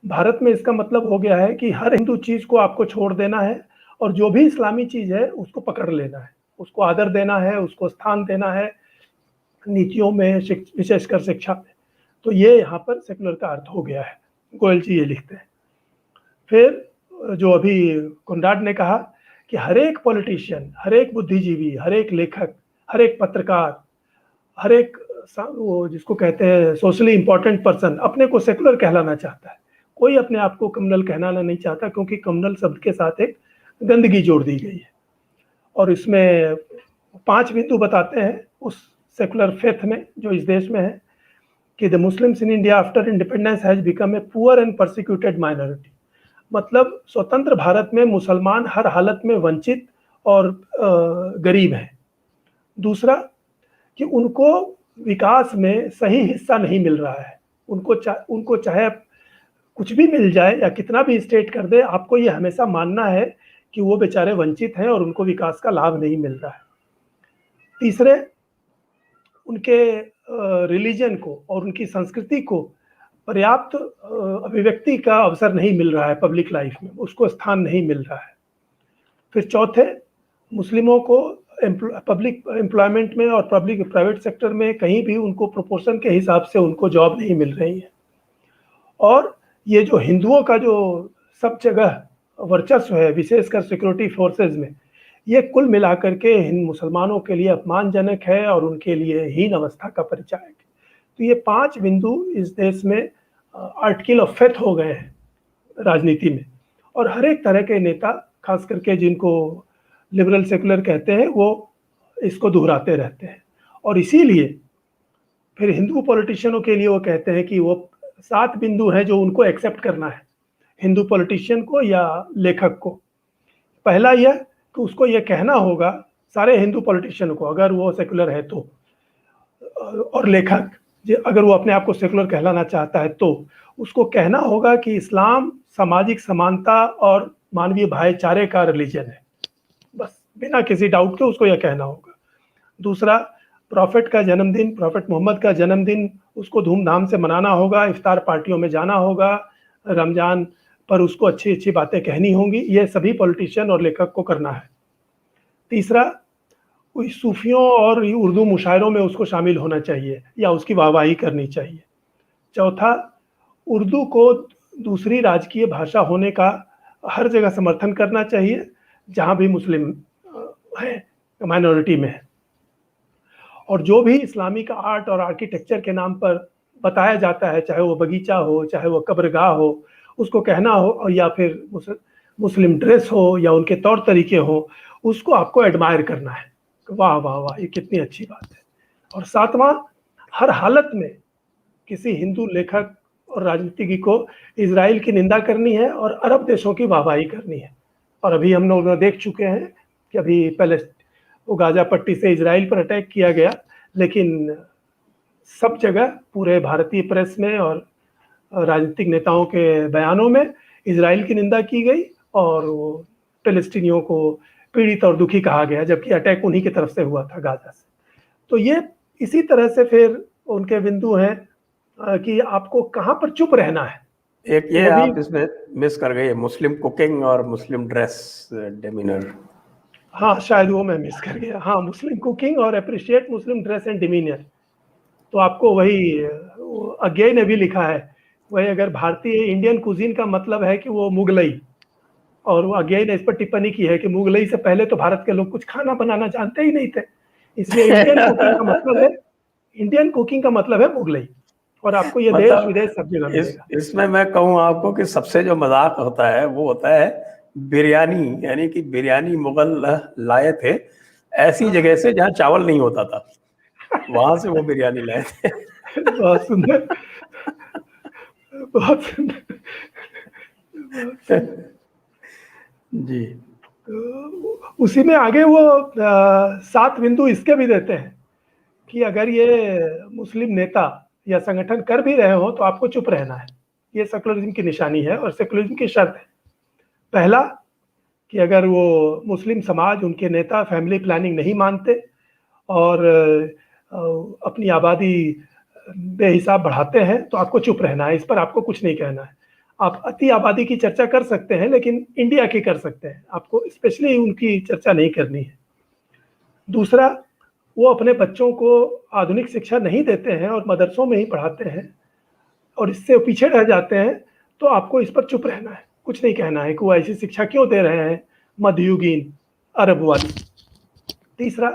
भारत में इसका मतलब हो गया है कि हर हिंदू चीज को आपको छोड़ देना है और जो भी इस्लामी चीज है उसको पकड़ लेना है, उसको आदर देना है, उसको स्थान देना है नीतियों में, विशेषकर शिक्षा में। तो ये यहाँ पर सेकुलर का अर्थ हो गया है, गोयल जी ये लिखते हैं। फिर जो अभी कोनराड ने कहा कि हर एक पॉलिटिशियन, हर एक बुद्धिजीवी, हर एक लेखक, हर एक पत्रकार, हर एक वो जिसको कहते हैं सोशली इंपॉर्टेंट पर्सन अपने को सेकुलर कहलाना चाहता है। कोई अपने आप को कम्युनल कहलाना नहीं चाहता, क्योंकि कम्युनल शब्द के साथ एक गंदगी जोड़ दी गई है। और इसमें 5 बिंदु बताते हैं उस सेकुलर फेथ में जो इस देश में है कि the Muslims in India after independence has become a poor and persecuted minority. मतलब स्वतंत्र भारत में मुसलमान हर हालत में वंचित और गरीब हैं। दूसरा कि उनको विकास में सही हिस्सा नहीं मिल रहा है, उनको चाहे कुछ भी मिल जाए या कितना भी स्टेट कर दे, आपको ये हमेशा मानना है कि वो बेचारे वंचित हैं और उनको विकास का लाभ नहीं मिल रहा है। तीसरे, उनके रिलीजन को और उनकी संस्कृति को पर्याप्त अभिव्यक्ति का अवसर नहीं मिल रहा है पब्लिक लाइफ में, उसको स्थान नहीं मिल रहा है। फिर चौथे, मुस्लिमों को पब्लिक एम्प्लॉयमेंट में और पब्लिक प्राइवेट सेक्टर में कहीं भी उनको प्रोपोर्शन के हिसाब से उनको जॉब नहीं मिल रही है। और ये जो हिंदुओं का जो सब जगह वर्चस्व है, विशेषकर सिक्योरिटी फोर्सेस में, ये कुल मिलाकर के हिंद मुसलमानों के लिए अपमानजनक है और उनके लिए हीन अवस्था का परिचायक है। तो ये 5 बिंदु इस देश में आर्टिकल ऑफ फेथ हो गए हैं राजनीति में। और हर एक तरह के नेता, खास करके जिनको लिबरल सेकुलर कहते हैं, वो इसको दोहराते रहते हैं। और इसीलिए फिर हिंदू पॉलिटिशियनों के लिए वो कहते हैं कि वो 7 बिंदु हैं जो उनको एक्सेप्ट करना है हिंदू पॉलिटिशियन को या लेखक को। पहला यह कि उसको ये कहना होगा सारे हिंदू पॉलिटिशियन को, अगर वो सेकुलर है तो, और लेखक अगर वो अपने आप को सेकुलर कहलाना चाहता है तो उसको कहना होगा कि इस्लाम सामाजिक समानता और मानवीय भाईचारे का रिलीजन है, बस बिना किसी डाउट के उसको यह कहना होगा। दूसरा, प्रॉफिट का जन्मदिन, प्रॉफिट मोहम्मद का जन्मदिन उसको धूमधाम से मनाना होगा, इफ्तार पार्टियों में जाना होगा, रमजान पर उसको अच्छी अच्छी बातें कहनी होंगी, ये सभी पॉलिटिशियन और लेखक को करना है। तीसरा, कोई सूफियों और उर्दू मुशायरों में उसको शामिल होना चाहिए या उसकी वाहवाही करनी चाहिए। चौथा, उर्दू को दूसरी राजकीय भाषा होने का हर जगह समर्थन करना चाहिए जहाँ भी मुस्लिम है, माइनॉरिटी में है। और जो भी इस्लामिक आर्ट और आर्किटेक्चर के नाम पर बताया जाता है, चाहे वो बगीचा हो, चाहे वो कब्रगाह हो, उसको कहना हो, या फिर मुस्लिम ड्रेस हो या उनके तौर तरीके हो, उसको आपको एडमायर करना है। वाह वाह वाह, ये कितनी अच्छी बात है। और 7वां, हर हालत में किसी हिंदू लेखक और राजनीतिज्ञ को इजराइल की निंदा करनी है और अरब देशों की वाहवाही करनी है। और अभी हम लोग देख चुके हैं कि अभी पहले वो गाजा पट्टी से इजराइल पर अटैक किया गया, लेकिन सब जगह पूरे भारतीय प्रेस में और राजनीतिक नेताओं के बयानों में इजराइल की निंदा की गई और वो फिलिस्तीनियों को पीड़ित और दुखी कहा गया, जबकि अटैक उन्हीं की तरफ से हुआ था, गाजा से। तो ये इसी तरह से फिर उनके बिंदु हैं कि आपको कहाँ पर चुप रहना है। एक ये आप इसमें मिस कर गए, मुस्लिम कुकिंग और मुस्लिम ड्रेस डिमीनर। हाँ, शायद वो मैं मिस कर गया। हाँ, मुस्लिम कुकिंग और appreciate Muslim dress and demeanour. तो आपको वही अज्ञे ने भी लिखा है, वही अगर भारतीय इंडियन कुजीन का मतलब है कि वो मुगलई, और वो अज्ञे ने इस पर टिप्पणी की है कि मुगलई से पहले तो भारत के लोग कुछ खाना बनाना जानते ही नहीं थे, इसलिए इंडियन कुकिंग का मतलब है मुगलई। और आपको ये देश विदेश सब जगह मिलेगा। इसमें मैं कहूँ आपको कि सबसे जो मजाक होता है वो होता है बिरयानी, यानी कि बिरयानी मुगल लाए थे ऐसी जगह से जहाँ चावल नहीं होता था, वहां से वो बिरयानी लाए थे। बहुत सुंदर, बहुत सुंदर। जी। तो उसी में आगे वो 7 बिंदु इसके भी देते हैं कि अगर ये मुस्लिम नेता या संगठन कर भी रहे हो तो आपको चुप रहना है। ये सेकुलरिज्म की निशानी है और सेकुलरिज्म की शर्त है। पहला कि अगर वो मुस्लिम समाज, उनके नेता फैमिली प्लानिंग नहीं मानते और अपनी आबादी बेहिसाब बढ़ाते हैं तो आपको चुप रहना है, इस पर आपको कुछ नहीं कहना है। आप अति आबादी की चर्चा कर सकते हैं लेकिन इंडिया की कर सकते हैं, आपको स्पेशली उनकी चर्चा नहीं करनी है। दूसरा, वो अपने बच्चों को आधुनिक शिक्षा नहीं देते हैं और मदरसों में ही पढ़ाते हैं और इससे पीछे रह जाते हैं, तो आपको इस पर चुप रहना है, कुछ नहीं कहना है कि वो ऐसी शिक्षा क्यों दे रहे हैं मध्ययुगीन अरब वाली। तीसरा,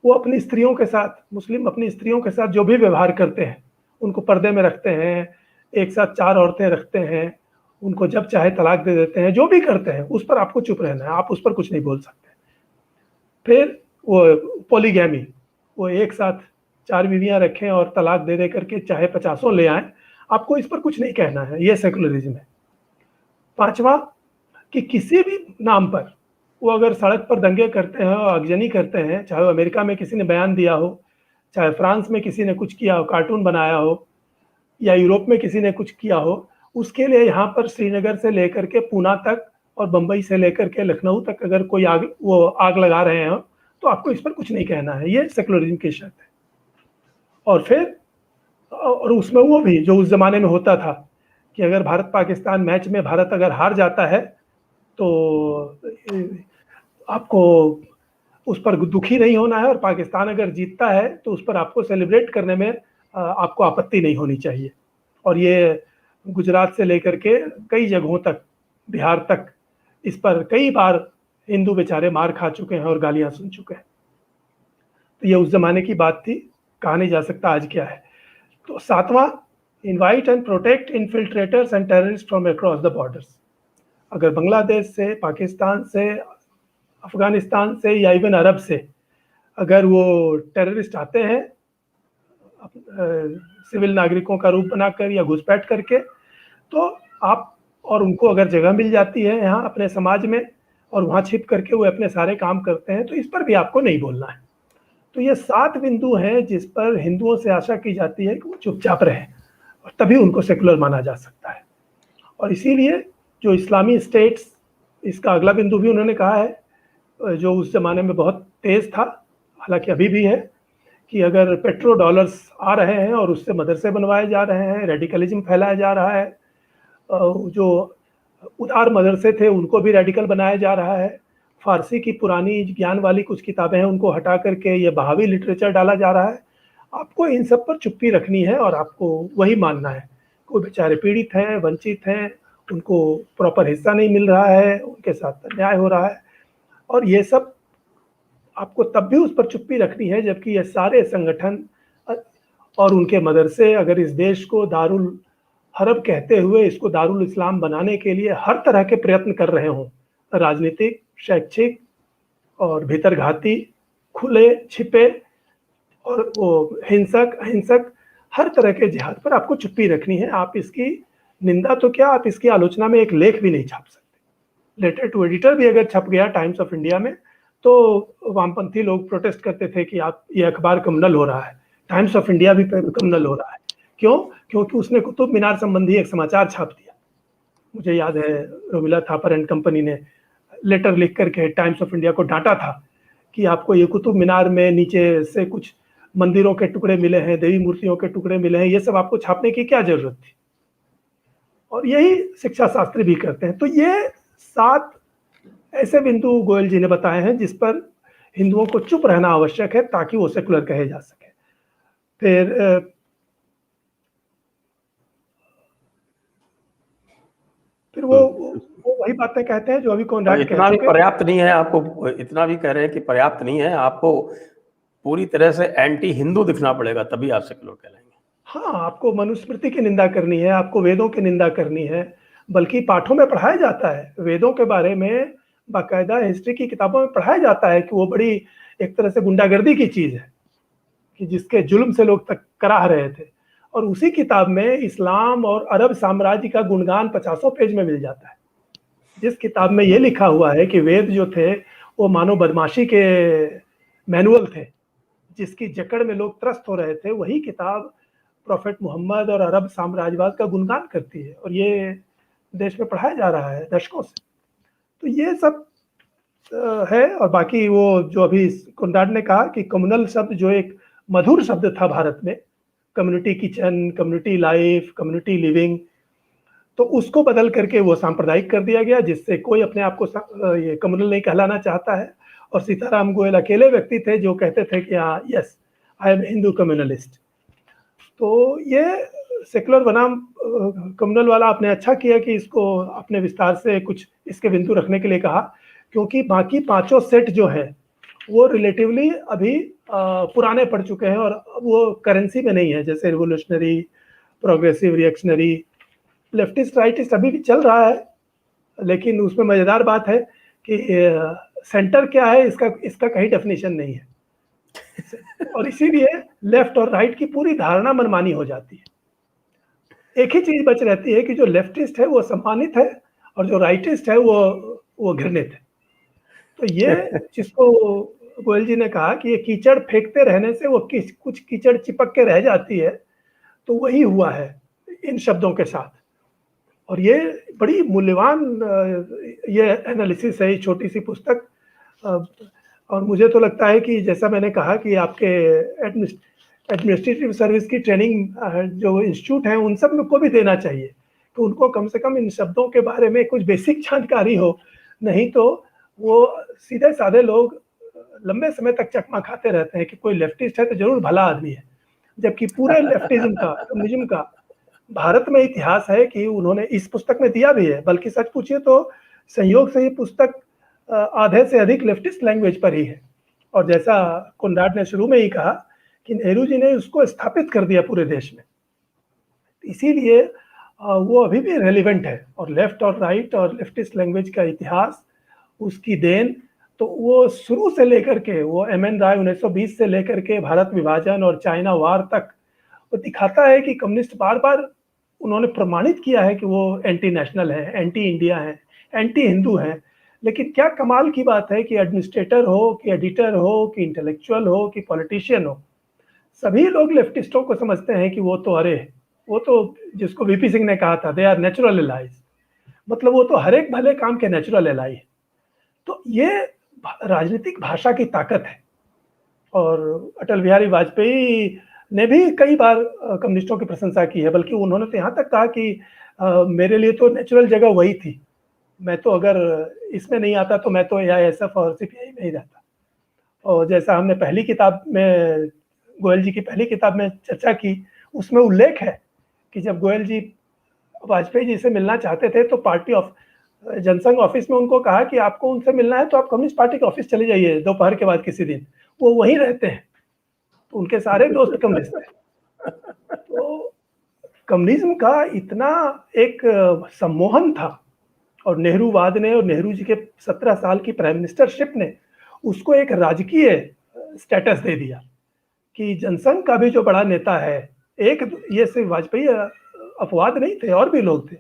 वो अपनी स्त्रियों के साथ, मुस्लिम अपनी स्त्रियों के साथ जो भी व्यवहार करते हैं, उनको पर्दे में रखते हैं, एक साथ 4 औरतें रखते हैं, उनको जब चाहे तलाक दे देते हैं, जो भी करते हैं उस पर आपको चुप रहना है, आप उस पर कुछ नहीं बोल सकते। फिर वो पॉलीगैमी, वो एक साथ 4 बीवियां रखें और तलाक दे दे करके चाहे 50 ले आए, आपको इस पर कुछ नहीं कहना है, ये सेकुलरिज्म है। पांचवा, कि किसी भी नाम पर वो अगर सड़क पर दंगे करते हैं और आगजनी करते हैं, चाहे वो अमेरिका में किसी ने बयान दिया हो, चाहे फ्रांस में किसी ने कुछ किया हो, कार्टून बनाया हो, या यूरोप में किसी ने कुछ किया हो, उसके लिए यहाँ पर श्रीनगर से लेकर के पूना तक और बंबई से लेकर के लखनऊ तक अगर कोई आग लगा रहे हैं तो आपको इस पर कुछ नहीं कहना है, ये सेकुलरिज्म की शर्त है। और फिर और उसमें वो भी जो उस जमाने में होता था कि अगर भारत पाकिस्तान मैच में भारत अगर हार जाता है तो आपको उस पर दुखी नहीं होना है और पाकिस्तान अगर जीतता है तो उस पर आपको सेलिब्रेट करने में आपको आपत्ति नहीं होनी चाहिए। और ये गुजरात से लेकर के कई जगहों तक, बिहार तक, इस पर कई बार हिंदू बेचारे मार खा चुके हैं और गालियां सुन चुके हैं। तो ये उस जमाने की बात थी, कहा नहीं जा सकता आज क्या है। तो 7वां, invite and protect infiltrators and terrorist from across the borders. अगर बांग्लादेश से, पाकिस्तान से, अफगानिस्तान से या इवन अरब से अगर वो टेररिस्ट आते हैं सिविल नागरिकों का रूप बनाकर या घुसपैठ करके, तो आप और उनको अगर जगह मिल जाती है यहाँ अपने समाज में और वहाँ छिप करके वो अपने सारे काम करते हैं, तो इस पर भी आपको नहीं बोलना है। तो ये 7 बिंदु हैं जिस पर हिंदुओं से आशा की जाती है कि वो चुपचाप रहें और तभी उनको सेकुलर माना जा सकता है। और इसीलिए जो इस्लामी स्टेट्स, इसका अगला बिंदु भी उन्होंने कहा है, जो उस जमाने में बहुत तेज था, हालांकि अभी भी है, कि अगर पेट्रो डॉलर्स आ रहे हैं और उससे मदरसे बनवाए जा रहे हैं, रेडिकलिज्म फैलाया जा रहा है, जो उदार मदरसे थे उनको भी रेडिकल बनाया जा रहा है, फारसी की पुरानी ज्ञान वाली कुछ किताबें हैं उनको हटा करके ये बहावी लिटरेचर डाला जा रहा है, आपको इन सब पर चुप्पी रखनी है और आपको वही मानना है। कोई बेचारे पीड़ित हैं, वंचित हैं, उनको प्रॉपर हिस्सा नहीं मिल रहा है, उनके साथ अन्याय हो रहा है, और ये सब आपको तब भी उस पर चुप्पी रखनी है जबकि ये सारे संगठन और उनके मदरसे अगर इस देश को दारुल हरब कहते हुए इसको दारुल इस्लाम बनाने के लिए हर तरह के प्रयत्न कर रहे हों, राजनीतिक, शैक्षिक और भीतरघाती, खुले छिपे और वो हिंसक अहिंसक, हर तरह के जिहाद पर आपको चुप्पी रखनी है। आप इसकी निंदा तो क्या, आप इसकी आलोचना में एक लेख भी नहीं छाप सकते। लेटर टू एडिटर भी अगर छप गया टाइम्स ऑफ इंडिया में तो वामपंथी लोग प्रोटेस्ट करते थे कि आप ये अखबार कम्युनल हो रहा है, टाइम्स ऑफ इंडिया भी कम्युनल हो रहा है। क्यों? क्योंकि उसने कुतुब मीनार संबंधी एक समाचार छाप दिया। मुझे याद है रोमिला थापर एंड कंपनी ने लेटर लिख करके टाइम्स ऑफ इंडिया को डांटा था कि आपको ये कुतुब मीनार में नीचे से कुछ मंदिरों के टुकड़े मिले हैं, देवी मूर्तियों के टुकड़े मिले हैं, ये सब आपको छापने की क्या जरूरत थी। और यही शिक्षा शास्त्री भी करते हैं। तो ये 7 ऐसे बिंदु गोयल जी ने बताए हैं जिस पर हिंदुओं को चुप रहना आवश्यक है ताकि वो सेकुलर कहे जा सके। फिर वो वही बातें कहते हैं जो अभी कोनराड इतना भी पर्याप्त नहीं है, आपको इतना भी कह रहे हैं कि पर्याप्त नहीं है, आपको पूरी तरह से एंटी हिंदू दिखना पड़ेगा तभी आप सेकुलर कहलाएंगे। हाँ, आपको मनुस्मृति की निंदा करनी है, आपको वेदों की निंदा करनी है, बल्कि पाठों में पढ़ाया जाता है वेदों के बारे में, बाकायदा हिस्ट्री की किताबों में पढ़ाया जाता है कि वो बड़ी एक तरह से गुंडागर्दी की चीज़ है कि जिसके जुल्म से लोग तक कराह रहे थे। और उसी किताब में इस्लाम और अरब साम्राज्य का गुणगान 50 पेज में मिल जाता है, जिस किताब में ये लिखा हुआ है कि वेद जो थे वो मानो बदमाशी के मैनुअल थे, जिसकी जकड़ में लोग त्रस्त हो रहे थे, वही किताब प्रोफेट मोहम्मद और अरब साम्राज्यवाद का गुणगान करती है। और ये देश में पढ़ाया जा रहा है दशकों से। तो ये सब है। और बाकी वो जो अभी कोनराड ने कहा कि कम्युनल शब्द जो एक मधुर शब्द था भारत में, community kitchen, community life, community living, तो उसको बदल करके वो सांप्रदायिक कर दिया गया, जिससे कोई अपने आप को ये कम्युनल नहीं कहलाना चाहता है। और सीताराम गोयल अकेले व्यक्ति थे जो कहते थे कि हाँ, yes I am Hindu communalist. तो ये सेकुलर बनाम कम्युनल वाला आपने अच्छा किया कि इसको अपने विस्तार से कुछ इसके बिंदु रखने के लिए कहा, क्योंकि बाकी पांचों सेट जो है वो रिलेटिवली अभी पुराने पड़ चुके हैं और वो करेंसी में नहीं है। जैसे revolutionary, progressive, reactionary, leftist, rightist अभी भी चल रहा है, लेकिन उसमें मजेदार बात है कि सेंटर क्या है इसका कहीं डेफिनेशन नहीं है। और इसीलिए लेफ्ट और राइट की पूरी धारणा मनमानी हो जाती है। एक ही चीज बच रहती है कि जो लेफ्टिस्ट है वो सम्मानित है और जो राइटिस्ट है वो घृणित है। तो ये जिसको गोयल जी ने कहा कि ये कीचड़ फेंकते रहने से वो कुछ कीचड़ चिपक के रह जाती है, तो वही हुआ है इन शब्दों के साथ। और ये बड़ी मूल्यवान ये एनालिसिस है, छोटी सी पुस्तक। और मुझे तो लगता है कि जैसा मैंने कहा कि आपके एडमिनिस्ट्रेटिव सर्विस की ट्रेनिंग जो इंस्टीट्यूट है उन सब में को भी देना चाहिए कि उनको कम से कम इन शब्दों के बारे में कुछ बेसिक जानकारी हो। नहीं तो वो सीधे साधे लोग लंबे समय तक चकमा खाते रहते हैं कि कोई लेफ्टिस्ट है तो जरूर भला आदमी है, जबकि पूरे लेफ्टिज्म का, कम्युनिज्म का भारत में इतिहास है कि उन्होंने इस पुस्तक में दिया भी है। बल्कि सच पूछिए तो संयोग से ये पुस्तक आधे से अधिक लेफ्टिस्ट लैंग्वेज पर ही है। और जैसा कोनराड ने शुरू में ही कहा कि नेहरू जी ने उसको स्थापित कर दिया पूरे देश में, इसीलिए वो अभी भी रेलिवेंट है। और लेफ्ट और राइट और लेफ्टिस्ट लैंग्वेज का इतिहास, उसकी देन तो वो शुरू से लेकर के वो एम.एन. राय 1920 से लेकर के भारत विभाजन और चाइना वार तक वो दिखाता है कि कम्युनिस्ट बार बार उन्होंने प्रमाणित किया है कि वो एंटी नेशनल है, एंटी इंडिया है, एंटी हिंदू है। लेकिन क्या कमाल की बात है कि एडमिनिस्ट्रेटर हो कि एडिटर हो कि इंटेलेक्चुअल हो कि पॉलिटिशियन हो, सभी लोग लेफ्टिस्टों को समझते हैं कि वो तो जिसको वीपी सिंह ने कहा था, दे आर नेचुरल एलाइज, मतलब वो तो हर एक भले काम के नेचुरल एलाई है। तो ये राजनीतिक भाषा की ताकत है। और अटल बिहारी वाजपेयी ने भी कई बार कम्युनिस्टों की प्रशंसा की है, बल्कि उन्होंने तो यहाँ तक कहा कि मेरे लिए तो नेचुरल जगह वही थी, मैं तो अगर इसमें नहीं आता तो मैं तो एआईएसएफ और सीपीआई में ही रहता। और जैसा हमने पहली किताब में, गोयल जी की पहली किताब में चर्चा की, उसमें उल्लेख है कि जब गोयल जी वाजपेयी जी से मिलना चाहते थे तो पार्टी ऑफ जनसंघ ऑफिस में उनको कहा कि आपको उनसे मिलना है तो आप कम्युनिस्ट पार्टी के ऑफिस चले जाइए दोपहर के बाद किसी दिन, वो वहीं रहते हैं। तो उनके सारे दोस्त कम्युनिस्ट थे। तो कम्युनिज्म का इतना एक सम्मोहन था, और नेहरूवाद ने और नेहरू जी के 17 साल की प्राइम मिनिस्टरशिप ने उसको एक राजकीय स्टेटस दे दिया कि जनसंघ का भी जो बड़ा नेता है, एक ये सिर्फ वाजपेयी अपवाद नहीं थे, और भी लोग थे,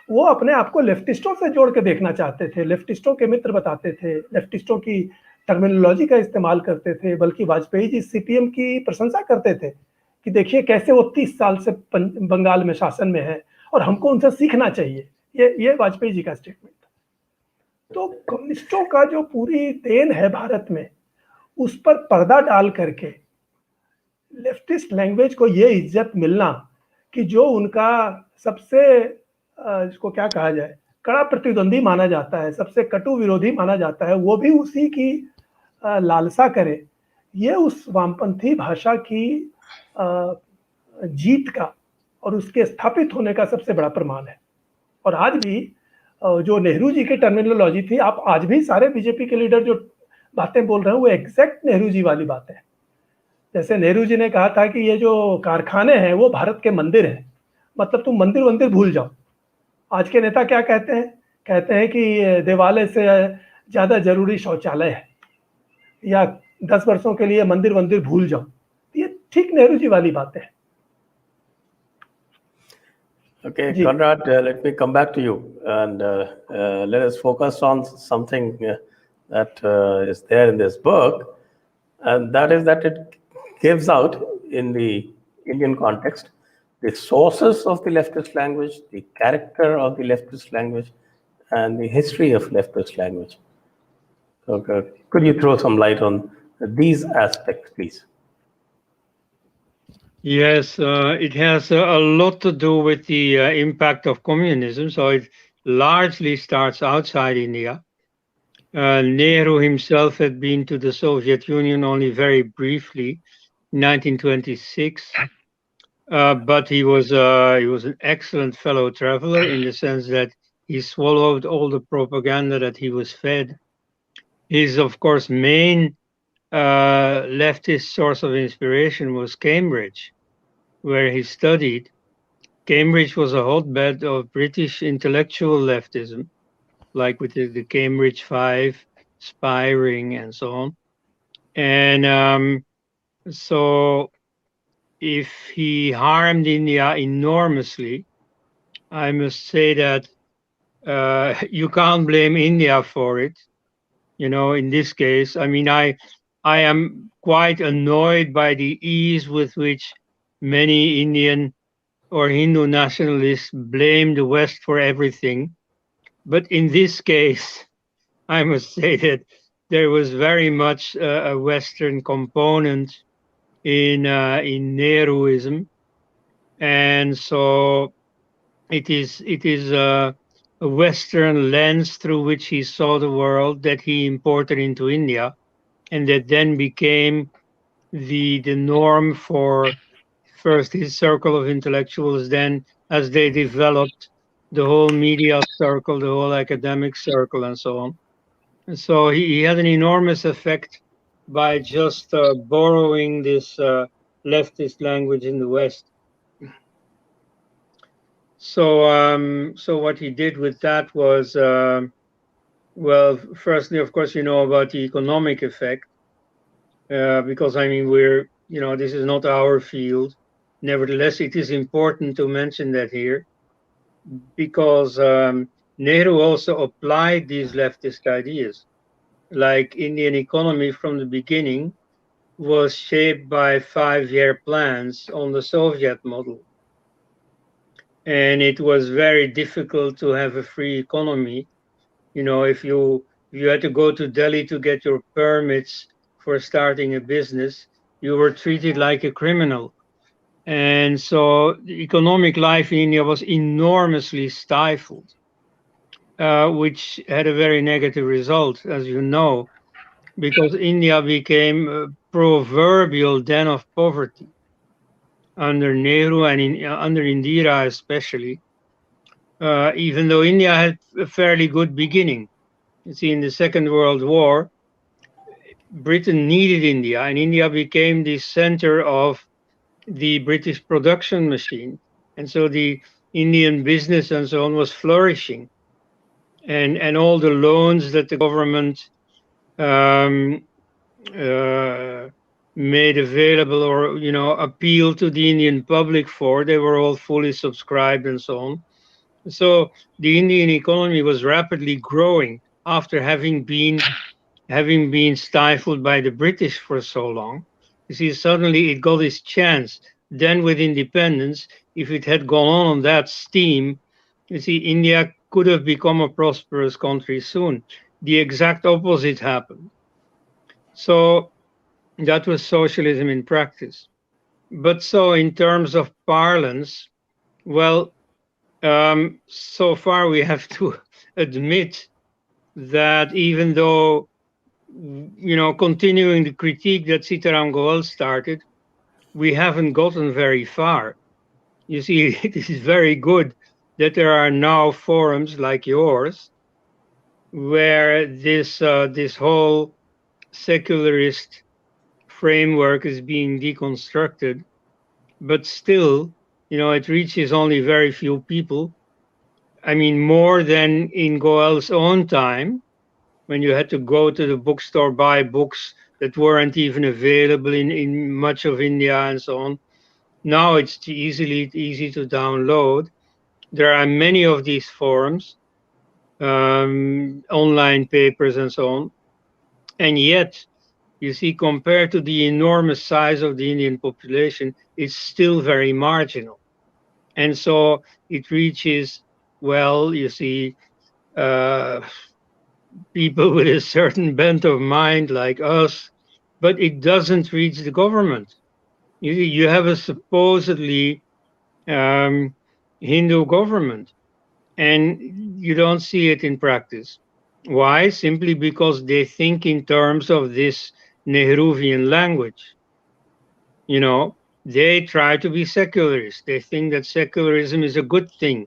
वो अपने आप को लेफ्टिस्टों से जोड़ के देखना चाहते थे, लेफ्टिस्टों के मित्र बताते थे, लेफ्टिस्टों की टर्मिनोलॉजी का इस्तेमाल करते थे। बल्कि वाजपेयी जी सीपीएम की प्रशंसा करते थे कि देखिए कैसे वो 30 साल से बंगाल में शासन में है और हमको उनसे सीखना चाहिए। ये वाजपेयी जी का स्टेटमेंट था। तो कम्युनिस्टों का जो पूरी देन है भारत में, उस पर पर्दा डाल करके लेफ्टिस्ट लैंग्वेज को ये इज्जत मिलना कि जो उनका सबसे इसको क्या कहा जाए, कड़ा प्रतिद्वंदी माना जाता है, सबसे कटु विरोधी माना जाता है, वो भी उसी की लालसा करे, ये उस वामपंथी भाषा की जीत का और उसके स्थापित होने का सबसे बड़ा प्रमाण है। और आज भी जो नेहरू जी की टर्मिनोलॉजी थी, आप आज भी सारे बीजेपी के लीडर जो बातें बोल रहे हैं वो एग्जैक्ट नेहरू जी वाली बातें हैं। जैसे नेहरू जी ने कहा था कि ये जो कारखाने हैं वो भारत के मंदिर हैं, मतलब तुम मंदिर वंदिर भूल जाओ। आज के नेता क्या कहते हैं? कहते हैं कि देवालय से ज़्यादा जरूरी शौचालय है, या 10 वर्षों के लिए मंदिर वंदिर भूल जाओ। ये ठीक नेहरू जी वाली बातें हैं। Okay, ji Conrad, let me come back to you and let us focus on something that is there in this book, and that is that it gives out in the Indian context the sources of the leftist language, the character of the leftist language, and the history of leftist language. Okay. Could you throw some light on these aspects, please? Yes, it has a lot to do with the impact of communism. So it largely starts outside India. Nehru himself had been to the Soviet Union only very briefly, in 1926. But he was an excellent fellow traveler in the sense that he swallowed all the propaganda that he was fed. His, of course, main leftist source of inspiration was Cambridge, where he studied. Cambridge was a hotbed of British intellectual leftism, like with the Cambridge Five, spy ring, and so on. And so if he harmed India enormously, I must say that you can't blame India for it. You know, in this case, I mean, I am quite annoyed by the ease with which many Indian or Hindu nationalists blame the West for everything. But in this case, I must say that there was very much a Western component in Nehruism, and so it is a Western lens through which he saw the world that he imported into India, and that then became the norm for first his circle of intellectuals, then as they developed the whole media circle, the whole academic circle, and so on. And so he had an enormous effect by just borrowing this leftist language in the West. So what he did with that was, well, firstly, of course, you know about the economic effect, because I mean, this is not our field. Nevertheless, it is important to mention that here, because Nehru also applied these leftist ideas. Like Indian economy from the beginning was shaped by 5-year plans on the Soviet model. And it was very difficult to have a free economy. You know, if you had to go to Delhi to get your permits for starting a business, you were treated like a criminal. And so the economic life in India was enormously stifled, which had a very negative result, as you know, because India became a proverbial den of poverty under Nehru and under Indira especially, even though India had a fairly good beginning. You see, in the Second World War, Britain needed India, and India became the center of the British production machine. And so the Indian business and so on was flourishing. And all the loans that the government um, made available or, appealed to the Indian public for, they were all fully subscribed and so on. So the Indian economy was rapidly growing after having been stifled by the British for so long. You see, suddenly it got its chance. Then with independence, if it had gone on that steam, you see, India could have become a prosperous country soon. The exact opposite happened. So that was socialism in practice. But so in terms of parlance, well, so far we have to admit that even though, continuing the critique that Sitaram Goel started, we haven't gotten very far. You see, it is very good that there are now forums like yours where this whole secularist framework is being deconstructed, but still, it reaches only very few people. I mean, more than in Goel's own time, when you had to go to the bookstore, buy books that weren't even available in much of India and so on. Now it's easy to download. There are many of these forums, online papers and so on. And yet, you see, compared to the enormous size of the Indian population, it's still very marginal. And so it reaches, well, you see, people with a certain bent of mind like us, but it doesn't reach the government. You have a supposedly Hindu government, and you don't see it in practice. Why? Simply because they think in terms of this Nehruvian language. You know, they try to be secularists. They think that secularism is a good thing,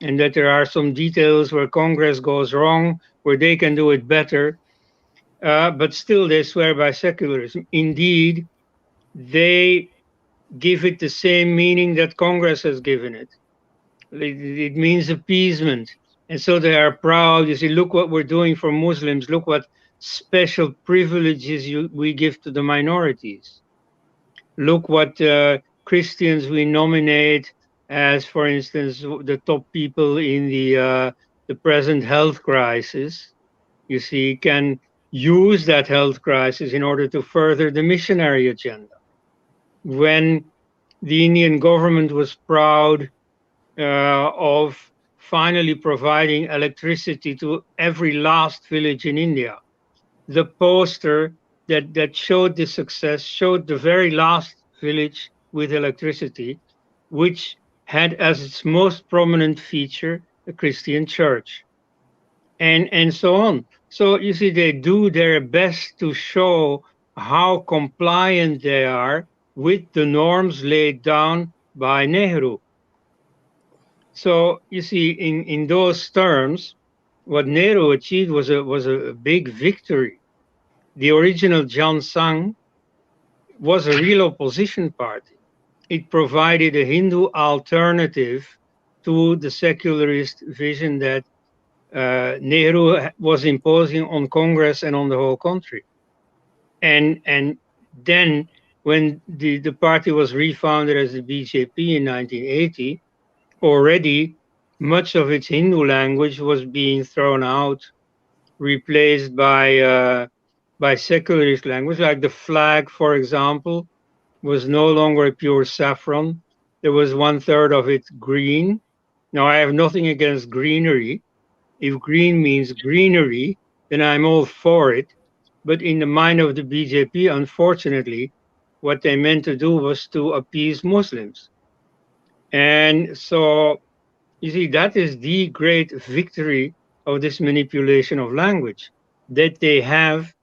and that there are some details where Congress goes wrong, where they can do it better. But still, they swear by secularism. Indeed, they give it the same meaning that Congress has given it. It means appeasement. And so they are proud. You see, look what we're doing for Muslims. Look what special privileges we give to the minorities. Look what Christians we nominate as, for instance, the top people in the present health crisis. You see, can use that health crisis in order to further the missionary agenda. When the Indian government was proud of finally providing electricity to every last village in India, the poster that showed the success showed the very last village with electricity, which had as its most prominent feature a Christian church, and so on. So you see, they do their best to show how compliant they are with the norms laid down by Nehru. So you see, in those terms, what Nehru achieved was a big victory. The original Jan Sangh was a real opposition party. It provided a Hindu alternative to the secularist vision that Nehru was imposing on Congress and on the whole country. And then when the party was refounded as the BJP in 1980, already much of its Hindu language was being thrown out, replaced by secularist language, like the flag, for example, was no longer pure saffron. There was 1/3 of it green. Now, I have nothing against greenery. If green means greenery, then I'm all for it. But in the mind of the BJP, unfortunately, what they meant to do was to appease Muslims. And so, you see, that is the great victory of this manipulation of language, that they have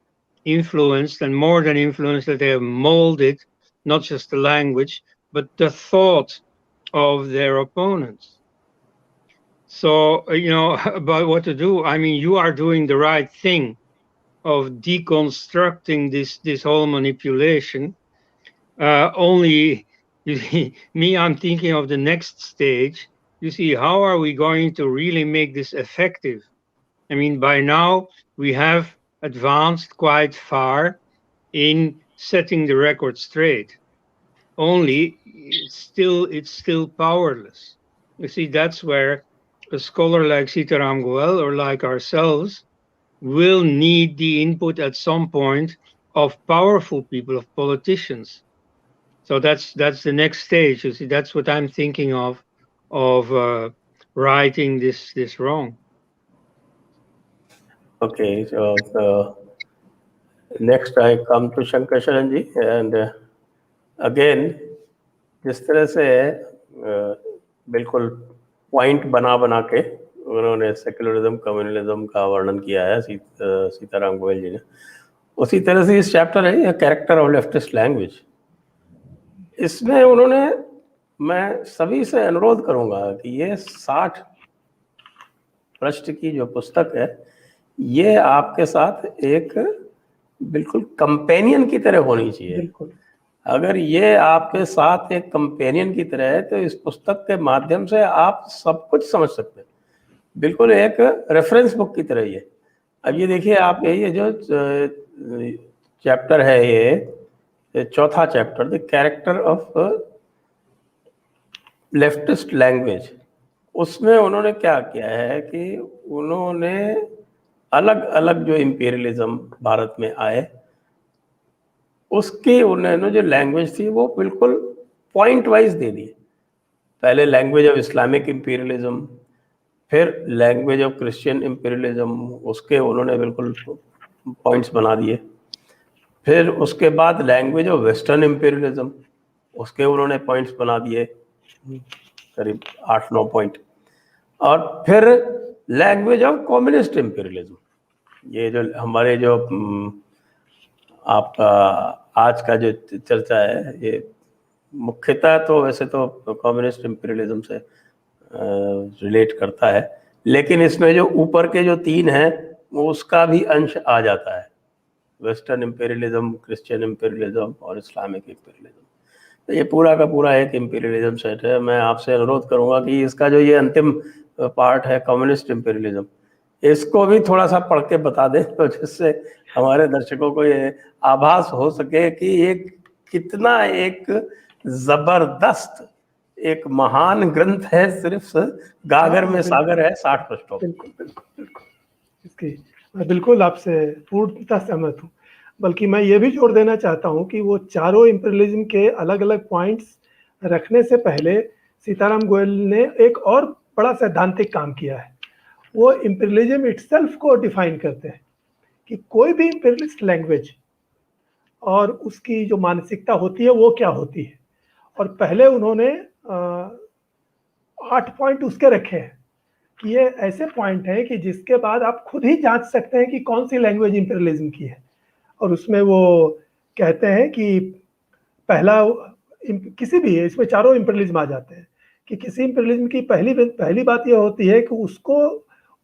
influenced, and more than influenced, that they have molded not just the language, but the thought of their opponents. So, you know, about what to do, I mean, you are doing the right thing of deconstructing this whole manipulation. Only, you see, me, I'm thinking of the next stage. You see, how are we going to really make this effective? I mean, by now, we have advanced quite far in setting the record straight. Only it's still powerless. You see, that's where a scholar like Sitaram Goel or like ourselves will need the input at some point of powerful people, of politicians. So that's the next stage. You see, that's what I'm thinking of righting this wrong. Okay, so next I come to Shankar Sharan ji, and again जिस तरह से बिल्कुल point बना के उन्होंने secularism communalism का वर्णन किया है सीताराम गोयल जी ने, उसी तरह से इस चैप्टर है कैरेक्टर ऑफ लेफ्टिस्ट लैंग्वेज। इसमें उन्होंने, मैं सभी से अनुरोध करूंगा कि ये 60 पृष्ठ की जो पुस्तक है, ये आपके साथ एक बिल्कुल कंपेनियन की तरह होनी चाहिए। बिल्कुल, अगर ये आपके साथ एक कंपेनियन की तरह है तो इस पुस्तक के माध्यम से आप सब कुछ समझ सकते हैं, बिल्कुल एक रेफरेंस बुक की तरह। ये अब ये देखिए, आप यही जो चैप्टर है ये चौथा chapter, the character of leftist language. उसमें उन्होंने क्या किया है कि उन्होंने अलग अलग जो इंपीरियलिज्म भारत में आए उसकी उन्होंने जो लैंग्वेज थी वो बिल्कुल पॉइंट वाइज दे दी। पहले लैंग्वेज ऑफ इस्लामिक इंपीरियलिज्म, फिर लैंग्वेज ऑफ क्रिश्चियन इंपीरियलिज्म, उसके उन्होंने बिल्कुल पॉइंट्स बना दिए। फिर उसके बाद लैंग्वेज ऑफ वेस्टर्न इंपीरियलिज्म, उसके उन्होंने पॉइंट्स बना दिए करीब 8-9 पॉइंट। और फिर लैंग्वेज ऑफ कम्युनिस्ट इंपीरियलिज्म, ये जो हमारे जो आपका आज का जो चर्चा है ये मुख्यतः तो वैसे तो कम्युनिस्ट इंपीरियलिज्म से रिलेट करता है, लेकिन इसमें जो ऊपर के जो 3 हैं वो उसका भी अंश आ जाता है, वेस्टर्न इंपीरियलिज्म, क्रिश्चियन इंपीरियलिज्म और इस्लामिक इंपीरियलिज्म। तो ये पूरा का पूरा एक इंपीरियलिज्म सेट है। मैं आपसे अनुरोध करूंगा कि इसका जो ये अंतिम पार्ट है कम्युनिस्ट इंपीरियलिज्म, इसको भी थोड़ा सा पढ़ के बता दें तो जिससे हमारे दर्शकों को ये आभास हो सके कि ये कितना एक जबरदस्त एक महान ग्रंथ है। सिर्फ गागर में सागर है 60 पृष्ठों। बिल्कुल बिल्कुल बिल्कुल, इसकी मैं बिल्कुल आपसे पूर्णतः सहमत हूँ। बल्कि मैं ये भी जोड़ देना चाहता हूँ कि वो चारों इंपीरियलिज्म के अलग अलग पॉइंट्स रखने से पहले सीताराम गोयल ने एक और बड़ा सैद्धांतिक काम किया है। वो इंपीरियलिज्म इटसेल्फ को डिफाइन करते हैं कि कोई भी इंपीरियलिस्ट लैंग्वेज और उसकी जो मानसिकता होती है वो क्या होती है। और पहले उन्होंने 8 पॉइंट उसके रखे हैं कि ये ऐसे पॉइंट हैं कि जिसके बाद आप खुद ही जांच सकते हैं कि कौन सी लैंग्वेज इंपीरियलिज्म की है। और उसमें वो कहते हैं कि पहला किसी भी, इसमें चारों इंपीरियलिज्म आ जाते हैं, कि किसी इंपीरियलिज्म की पहली बात यह होती है कि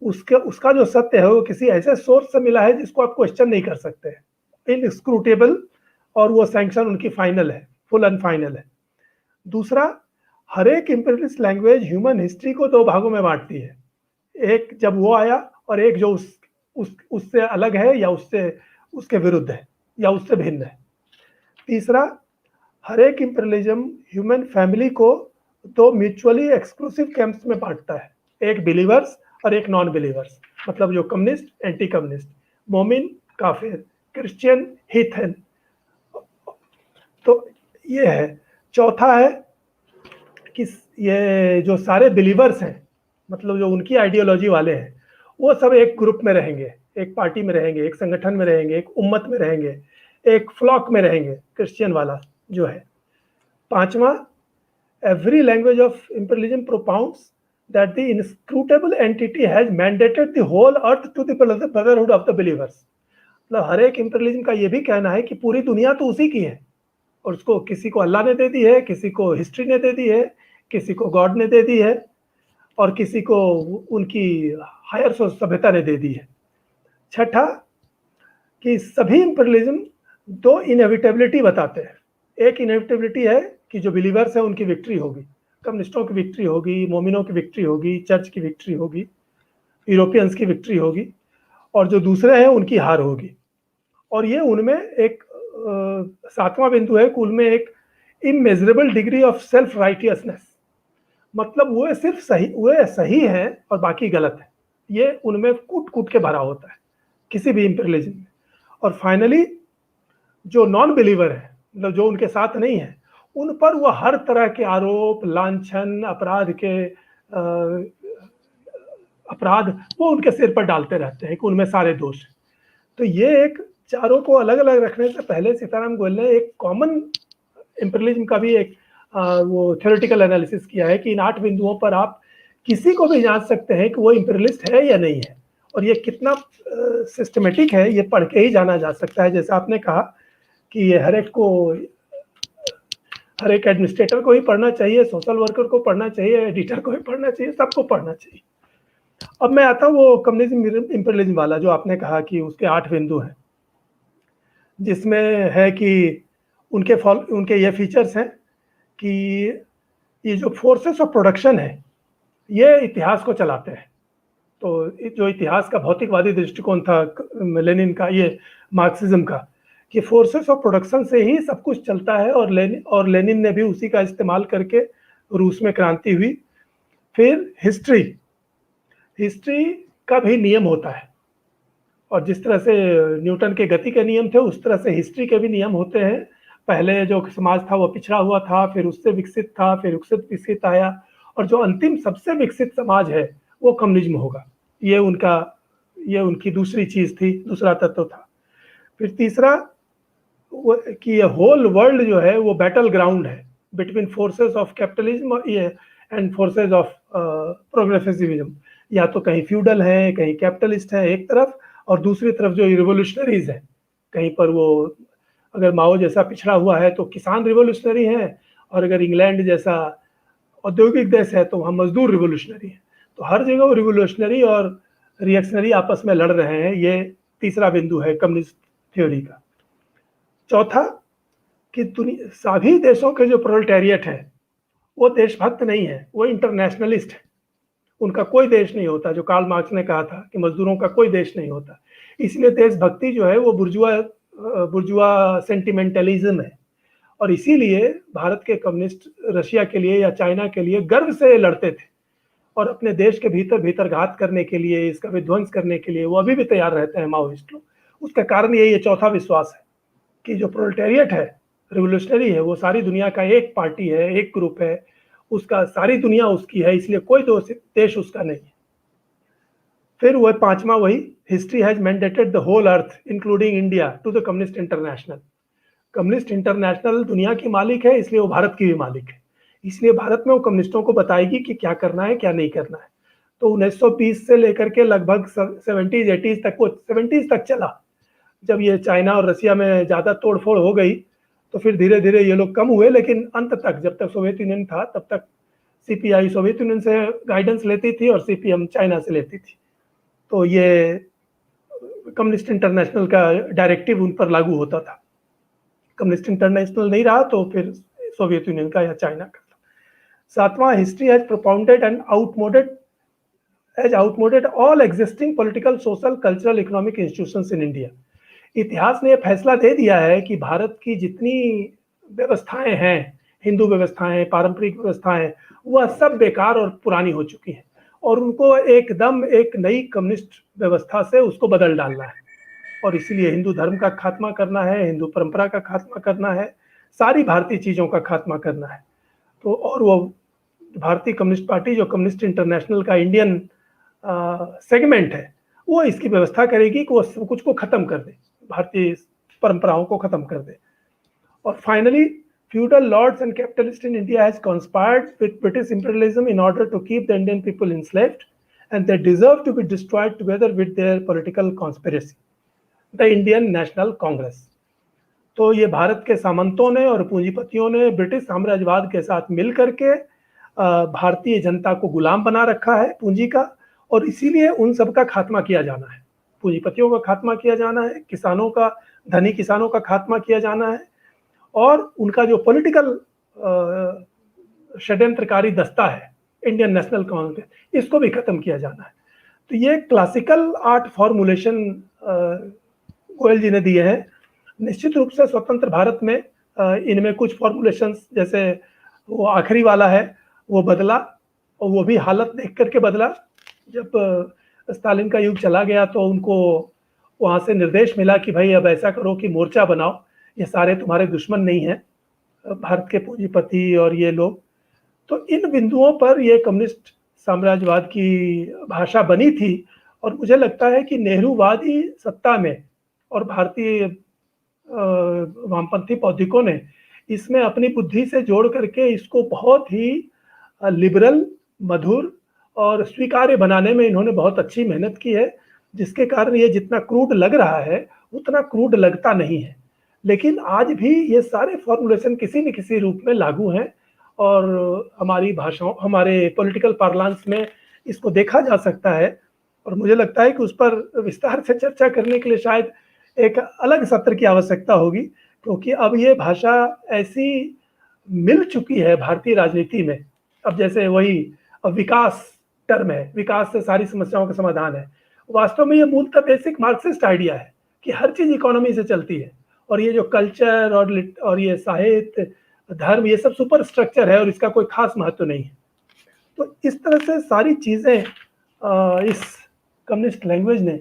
उसका जो सत्य है वो किसी ऐसे सोर्स से मिला है जिसको आप क्वेश्चन नहीं कर सकते हैं, इनस्क्रूटेबल, और वो सैंक्शन उनकी फाइनल है, फुल एंड फाइनल है। दूसरा, हर एक इंपीरियलिस्ट लैंग्वेज ह्यूमन हिस्ट्री को 2 भागों में बांटती है, एक जब वो आया और एक जो उससे अलग है या उसके विरुद्ध है या उससे भिन्न है। तीसरा, हर एक इंपीरियलिज्म ह्यूमन फैमिली को 2 म्यूचुअली एक्सक्लूसिव कैंप्स में बांटता है, एक बिलीवर्स और एक नॉन बिलीवर्स, मतलब जो कम्युनिस्ट, एंटी कम्युनिस्ट, मोमिन, काफिर, क्रिश्चियन, हीथन। तो ये है। चौथा है कि ये जो सारे बिलीवर्स हैं, मतलब जो उनकी आइडियोलॉजी वाले हैं, वो सब एक ग्रुप में रहेंगे, एक पार्टी में रहेंगे, एक संगठन में रहेंगे, एक उम्मत में रहेंगे, एक फ्लॉक में रहेंगे, क्रिश्चियन वाला जो है। पांचवा, every language of imperialism propounds that the inscrutable entity has mandated the whole earth to the brotherhood of the believers. मतलब हर एक इंपीरियलिज्म का ये भी कहना है कि पूरी दुनिया तो उसी की है, और उसको किसी को अल्लाह ने दे दी है, किसी को हिस्ट्री ने दे दी है, किसी को गॉड ने दे दी है, और किसी को उनकी हायर सभ्यता ने दे दी है। छठा, कि सभी इंपीरियलिज्म 2 इनएविटेबिलिटी बताते हैं। एक इनएविटेबिलिटी है कि जो बिलीवर्स है उनकी विक्ट्री होगी, कम्युनिस्टों की विक्ट्री होगी, मोमिनों की विक्ट्री होगी, चर्च की विक्ट्री होगी, यूरोपियंस की विक्ट्री होगी, और जो दूसरे हैं उनकी हार होगी। और ये उनमें एक 7वां बिंदु है कि उनमें एक immeasurable degree of self righteousness, मतलब वो सिर्फ सही है और बाकी गलत है, ये उनमें कूट कूट के भरा होता है किसी भी इंपीरियलिज्म में। और फाइनली, जो नॉन बिलीवर है, मतलब जो उनके साथ नहीं है, उन पर वो हर तरह के आरोप, लांछन, अपराध वो उनके सिर पर डालते रहते हैं कि उनमें सारे दोष हैं। तो ये एक चारों को अलग अलग रखने से पहले सीताराम गोयल ने एक कॉमन इंपीरियलिज्म का भी एक वो थ्योरेटिकल एनालिसिस किया है कि इन 8 बिंदुओं पर आप किसी को भी जांच सकते हैं कि वो इंपीरियलिस्ट है या नहीं है। और ये कितना सिस्टमेटिक है ये पढ़ के ही जाना जा सकता है। जैसे आपने कहा कि ये हर एक एडमिनिस्ट्रेटर को ही पढ़ना चाहिए, सोशल वर्कर को पढ़ना चाहिए, एडिटर को ही पढ़ना चाहिए, सबको पढ़ना चाहिए। अब मैं आता हूँ वो कम्युनिज्म इंपीरियलिज्म वाला जो आपने कहा कि उसके 8 बिंदु हैं, जिसमें है कि उनके ये फीचर्स हैं कि ये जो फोर्सेस ऑफ प्रोडक्शन है ये इतिहास को चलाते हैं। तो जो इतिहास का भौतिकवादी दृष्टिकोण था लेनिन का, ये मार्क्सिज्म का, कि फोर्सेस ऑफ प्रोडक्शन से ही सब कुछ चलता है, और लेनिन ने भी उसी का इस्तेमाल करके रूस में क्रांति हुई। फिर हिस्ट्री का भी नियम होता है, और जिस तरह से न्यूटन के गति के नियम थे उस तरह से हिस्ट्री के भी नियम होते हैं। पहले जो समाज था वो पिछड़ा हुआ था, फिर उससे विकसित था, फिर विकसित आया, और जो अंतिम सबसे विकसित समाज है वो कम्युनिज्म होगा। ये उनकी दूसरी चीज थी, दूसरा तत्व था। फिर तीसरा कि ये होल वर्ल्ड जो है वो बैटल ग्राउंड है between forces of capitalism and forces of progressivism. या तो कहीं फ्यूडल है, कहीं कैपिटलिस्ट है एक तरफ, और दूसरी तरफ जो रिवोल्यूशनरीज है, कहीं पर वो अगर माओ जैसा पिछड़ा हुआ है तो किसान रिवोल्यूशनरी है, और अगर इंग्लैंड जैसा औद्योगिक देश है तो वहाँ मजदूर रिवोल्यूशनरी है। तो हर जगह वो रिवोल्यूशनरी और रिएक्शनरी आपस में लड़ रहे हैं। ये तीसरा बिंदु है कम्युनिस्ट थ्योरी का। चौथा कि सभी देशों के जो प्रोलेटेरिएट है वो देशभक्त नहीं है, वो इंटरनेशनलिस्ट है। उनका कोई देश नहीं होता, जो कार्ल मार्क्स ने कहा था कि मजदूरों का कोई देश नहीं होता। इसलिए देशभक्ति जो है वो बुर्जुआ सेंटिमेंटलिज्म है, और इसीलिए भारत के कम्युनिस्ट रशिया के लिए या चाइना के लिए गर्व से लड़ते थे, और अपने देश के भीतर घात करने के लिए, इसका विध्वंस करने के लिए वो अभी भी तैयार रहते हैं माओइस्ट लोग। उसका कारण यही है, चौथा विश्वास है कि जो प्रोलेटेरिएट है, रिवोल्यूशनरी है, वो सारी दुनिया का एक पार्टी है, एक ग्रुप है, उसका सारी दुनिया उसकी है, इसलिए कोई देश उसका नहीं है। फिर वह पांचवा वही, history has mandated the whole earth including India to the Communist International. Communist International दुनिया की मालिक है, इसलिए वो भारत की भी मालिक है। इसलिए भारत में वो कम्युनिस्टों को बताएगी कि क्या करना है क्या नहीं करना है। तो 1920 से लेकर के लगभग 70s 80s तक, वो 70s तक चला। जब ये चाइना और रशिया में ज़्यादा तोड़फोड़ हो गई तो फिर धीरे धीरे ये लोग कम हुए, लेकिन अंत तक, जब तक सोवियत यूनियन था तब तक सीपीआई सोवियत यूनियन से गाइडेंस लेती थी और सीपीएम चाइना से लेती थी। तो ये कम्युनिस्ट इंटरनेशनल का डायरेक्टिव उन पर लागू होता था। कम्युनिस्ट इंटरनेशनल नहीं रहा तो फिर सोवियत यूनियन का या चाइना का। सातवां, history has propounded and outmoded all existing political, social, cultural, economic institutions in India. इतिहास ने फैसला दे दिया है कि भारत की जितनी व्यवस्थाएं हैं, हिंदू व्यवस्थाएं, पारंपरिक व्यवस्थाएं, वह सब बेकार और पुरानी हो चुकी हैं, और उनको एकदम एक नई कम्युनिस्ट व्यवस्था से उसको बदल डालना है। और इसीलिए हिंदू धर्म का खात्मा करना है, हिंदू परंपरा का खात्मा करना है, सारी भारतीय चीज़ों का खात्मा करना है। तो और वो भारतीय कम्युनिस्ट पार्टी, जो कम्युनिस्ट इंटरनेशनल का इंडियन सेगमेंट है, वो इसकी व्यवस्था करेगी कि वो सब कुछ को ख़त्म कर दे, भारतीय परंपराओं को ख़त्म कर दे। और finally, feudal lords and capitalists in India has conspired with British imperialism in order to keep the Indian people enslaved, and they deserve to be destroyed together with their political conspiracy, the Indian National Congress। तो ये भारत के सामंतों ने और पूंजीपतियों ने British साम्राज्यवाद के साथ मिल करके भारतीय जनता को गुलाम बना रखा है पूंजी का, और इसीलिए उन सब का खात्मा किया जाना है। पूंजीपतियों का खात्मा किया जाना है, धनी किसानों का खात्मा किया जाना है, और उनका जो पॉलिटिकल षड्यंत्रकारी दस्ता है इंडियन नेशनल कांग्रेस, इसको भी खत्म किया जाना है। तो ये क्लासिकल 8 फॉर्मुलेशन गोयल जी ने दिए हैं। निश्चित रूप से स्वतंत्र भारत में इनमें कुछ फॉर्मुलेशंस, जैसे वो आखिरी वाला है, वो बदला, और वो भी हालत देख करके बदला। जब स्टालिन का युग चला गया तो उनको वहाँ से निर्देश मिला कि भाई अब ऐसा करो कि मोर्चा बनाओ, ये सारे तुम्हारे दुश्मन नहीं हैं, भारत के पूंजीपति और ये लोग। तो इन बिंदुओं पर ये कम्युनिस्ट साम्राज्यवाद की भाषा बनी थी, और मुझे लगता है कि नेहरूवादी सत्ता में और भारतीय वामपंथी बौद्धिकों ने इसमें अपनी बुद्धि से जोड़ करके इसको बहुत ही लिबरल, मधुर और स्वीकार्य बनाने में इन्होंने बहुत अच्छी मेहनत की है, जिसके कारण ये जितना क्रूड लग रहा है उतना क्रूड लगता नहीं है। लेकिन आज भी ये सारे फॉर्मुलेशन किसी न किसी रूप में लागू हैं, और हमारी भाषाओं, हमारे पॉलिटिकल पार्लांस में इसको देखा जा सकता है। और मुझे लगता है कि उस पर विस्तार से चर्चा करने के लिए शायद एक अलग सत्र की आवश्यकता होगी, क्योंकि अब ये भाषा ऐसी मिल चुकी है भारतीय राजनीति में। अब जैसे वही अब विकास टर्म है, विकास से सारी समस्याओं का समाधान है। वास्तव में ये मूलतः बेसिक मार्क्सिस्ट आइडिया है कि हर चीज इकोनॉमी से चलती है, और ये जो कल्चर और ये साहित्य, धर्म, ये सब सुपर स्ट्रक्चर है और इसका कोई खास महत्व नहीं है। तो इस तरह से सारी चीज़ें इस कम्युनिस्ट लैंग्वेज ने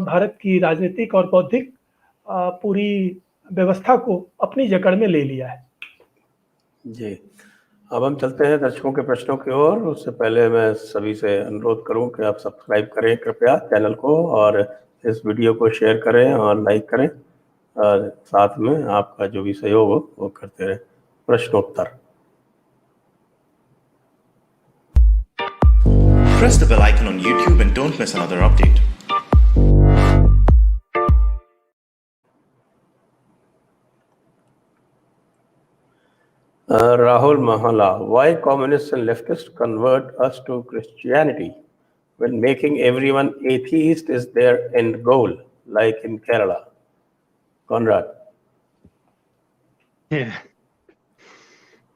भारत की राजनीतिक और बौद्धिक पूरी व्यवस्था को अपनी जकड़ में ले लिया है। जी, अब हम चलते हैं दर्शकों के प्रश्नों की ओर। उससे पहले मैं सभी से अनुरोध करूं कि आप सब्सक्राइब करें कृपया चैनल को, और इस वीडियो को शेयर करें और लाइक करें, और साथ में आपका जो भी सहयोग हो वो करते रहें। प्रश्नोत्तर। Press the bell icon on YouTube and don't miss another update. Rahul Mahala, why communists and leftists convert us to Christianity when making everyone atheist is their end goal, like in Kerala? Koenraad. Yeah.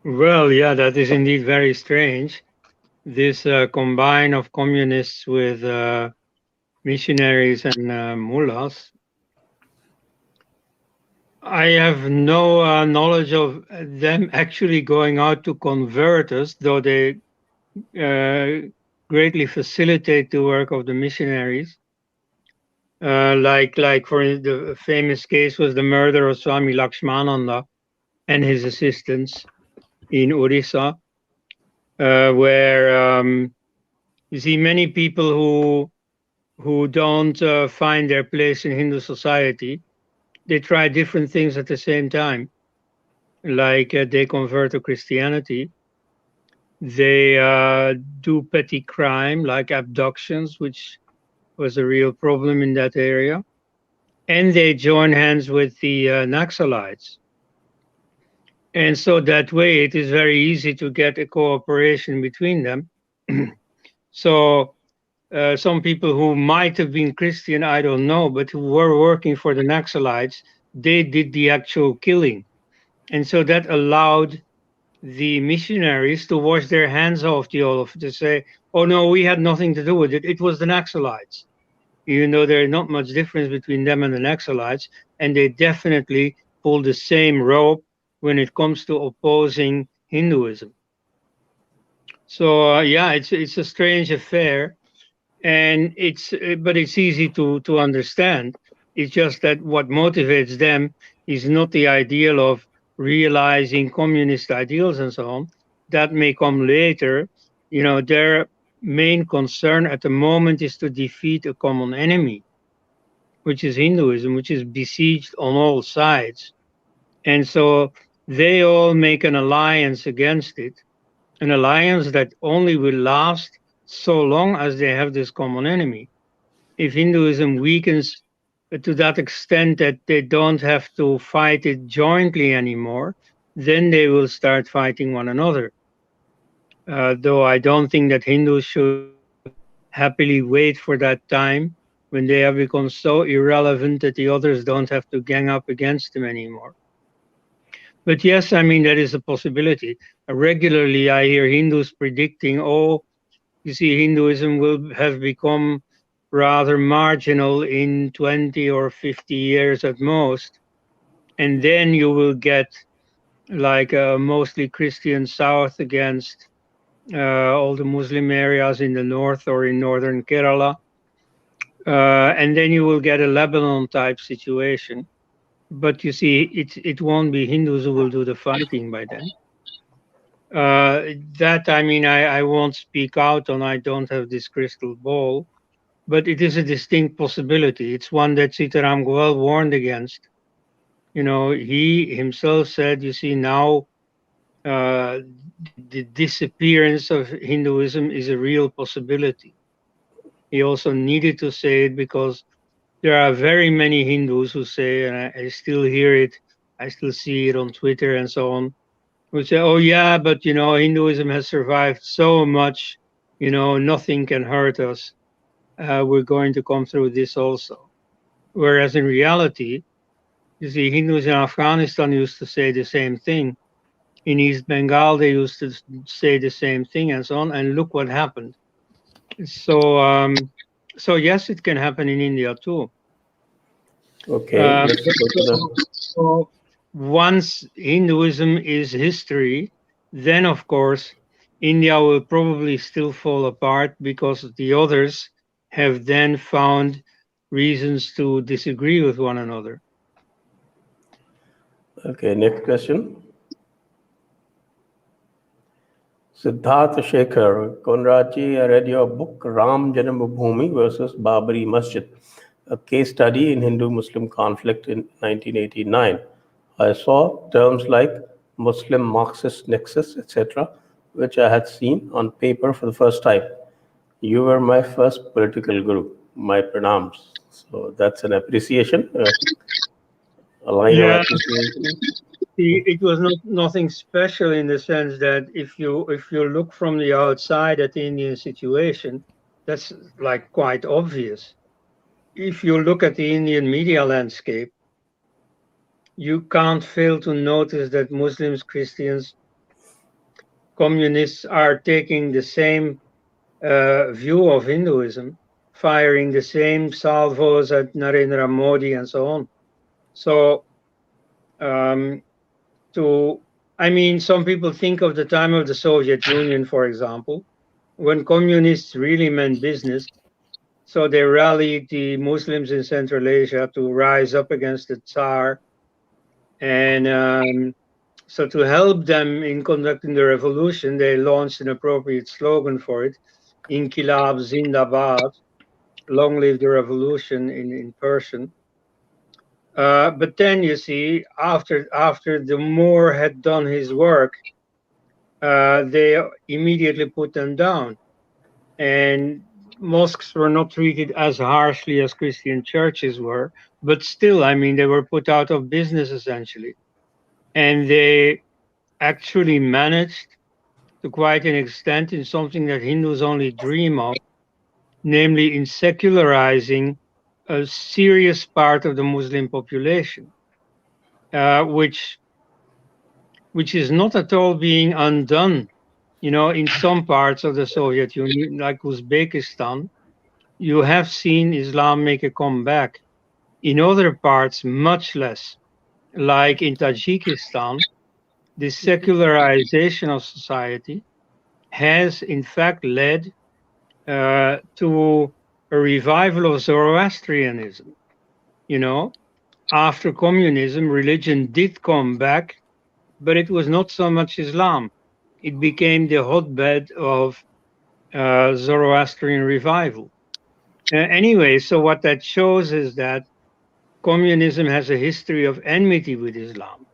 Well, yeah, that is indeed very strange. This combine of communists with missionaries and mullahs. I have no knowledge of them actually going out to convert us, though they greatly facilitate the work of the missionaries. Like for the famous case was the murder of Swami Lakshmananda and his assistants in Orissa, where you see many people who don't find their place in Hindu society. They try different things at the same time, like they convert to Christianity. They do petty crime like abductions, which was a real problem in that area. And they join hands with the Naxalites. And so that way it is very easy to get a cooperation between them. So some people who might have been Christian, I don't know, but who were working for the Naxalites, they did the actual killing. And so that allowed the missionaries to wash their hands off the all of to say, oh no, we had nothing to do with it. It was the Naxalites. Even though there's not much difference between them and the Naxalites, and they definitely pull the same rope when it comes to opposing Hinduism. So yeah, it's a strange affair, and but it's easy to understand. It's just that what motivates them is not the ideal of realizing communist ideals and so on. That may come later. You know, their main concern at the moment is to defeat a common enemy, which is Hinduism, which is besieged on all sides. And so they all make an alliance against it, an alliance that only will last so long as they have this common enemy. If Hinduism weakens to that extent that they don't have to fight it jointly anymore, then they will start fighting one another. Though I don't think that Hindus should happily wait for that time when they have become so irrelevant that the others don't have to gang up against them anymore. But yes, I mean, that is a possibility. Regularly, I hear Hindus predicting, oh, you see, Hinduism will have become rather marginal in 20 or 50 years at most. And then you will get like a mostly Christian South against all the Muslim areas in the north or in northern Kerala. And then you will get a Lebanon type situation. But you see, it won't be Hindus who will do the fighting by then. That, I mean, I won't speak out on, I don't have this crystal ball, but it is a distinct possibility. It's one that Sitaram Goel warned against. You know, he himself said, you see, now the disappearance of Hinduism is a real possibility. He also needed to say it because there are very many Hindus who say, and I still hear it, I still see it on Twitter and so on, who say, oh yeah, but you know, Hinduism has survived so much, you know, nothing can hurt us. We're going to come through this also. Whereas in reality, you see, Hindus in Afghanistan used to say the same thing. In East Bengal, they used to say the same thing and so on. And look what happened. So yes, it can happen in India too. Okay, let's go to the So once Hinduism is history, then of course India will probably still fall apart because the others have then found reasons to disagree with one another. Okay, next question. Siddharth Shekhar, Koenraad, I read your book Ram Janmabhoomi versus Babri Masjid, a case study in Hindu-Muslim conflict in 1989. I saw terms like Muslim Marxist nexus, etc., which I had seen on paper for the first time. You were my first political guru. My pranams. So that's an appreciation, a line of Yeah, appreciation. it was nothing special in the sense that if you look from the outside at the Indian situation, that's like quite obvious. If you look at the Indian media landscape, you can't fail to notice that Muslims, Christians, communists are taking the same view of Hinduism, firing the same salvos at Narendra Modi and so on. So, some people think of the time of the Soviet Union, for example, when communists really meant business. So they rallied the Muslims in Central Asia to rise up against the Tsar. And so to help them in conducting the revolution, they launched an appropriate slogan for it, Inkilab Zindabad, long live the revolution in Persian. But then you see, after the Moor had done his work, they immediately put them down. And mosques were not treated as harshly as Christian churches were, but still, they were put out of business essentially. And they actually managed to quite an extent in something that Hindus only dream of, namely in secularizing a serious part of the Muslim population, which is not at all being undone. In some parts of the Soviet Union, like Uzbekistan, you have seen Islam make a comeback. In other parts, much less. Like in Tajikistan, the secularization of society has in fact led to a revival of Zoroastrianism. After communism, religion did come back, but it was not so much Islam. It became the hotbed of Zoroastrian revival. Anyway, so what that shows is that communism has a history of enmity with Islam.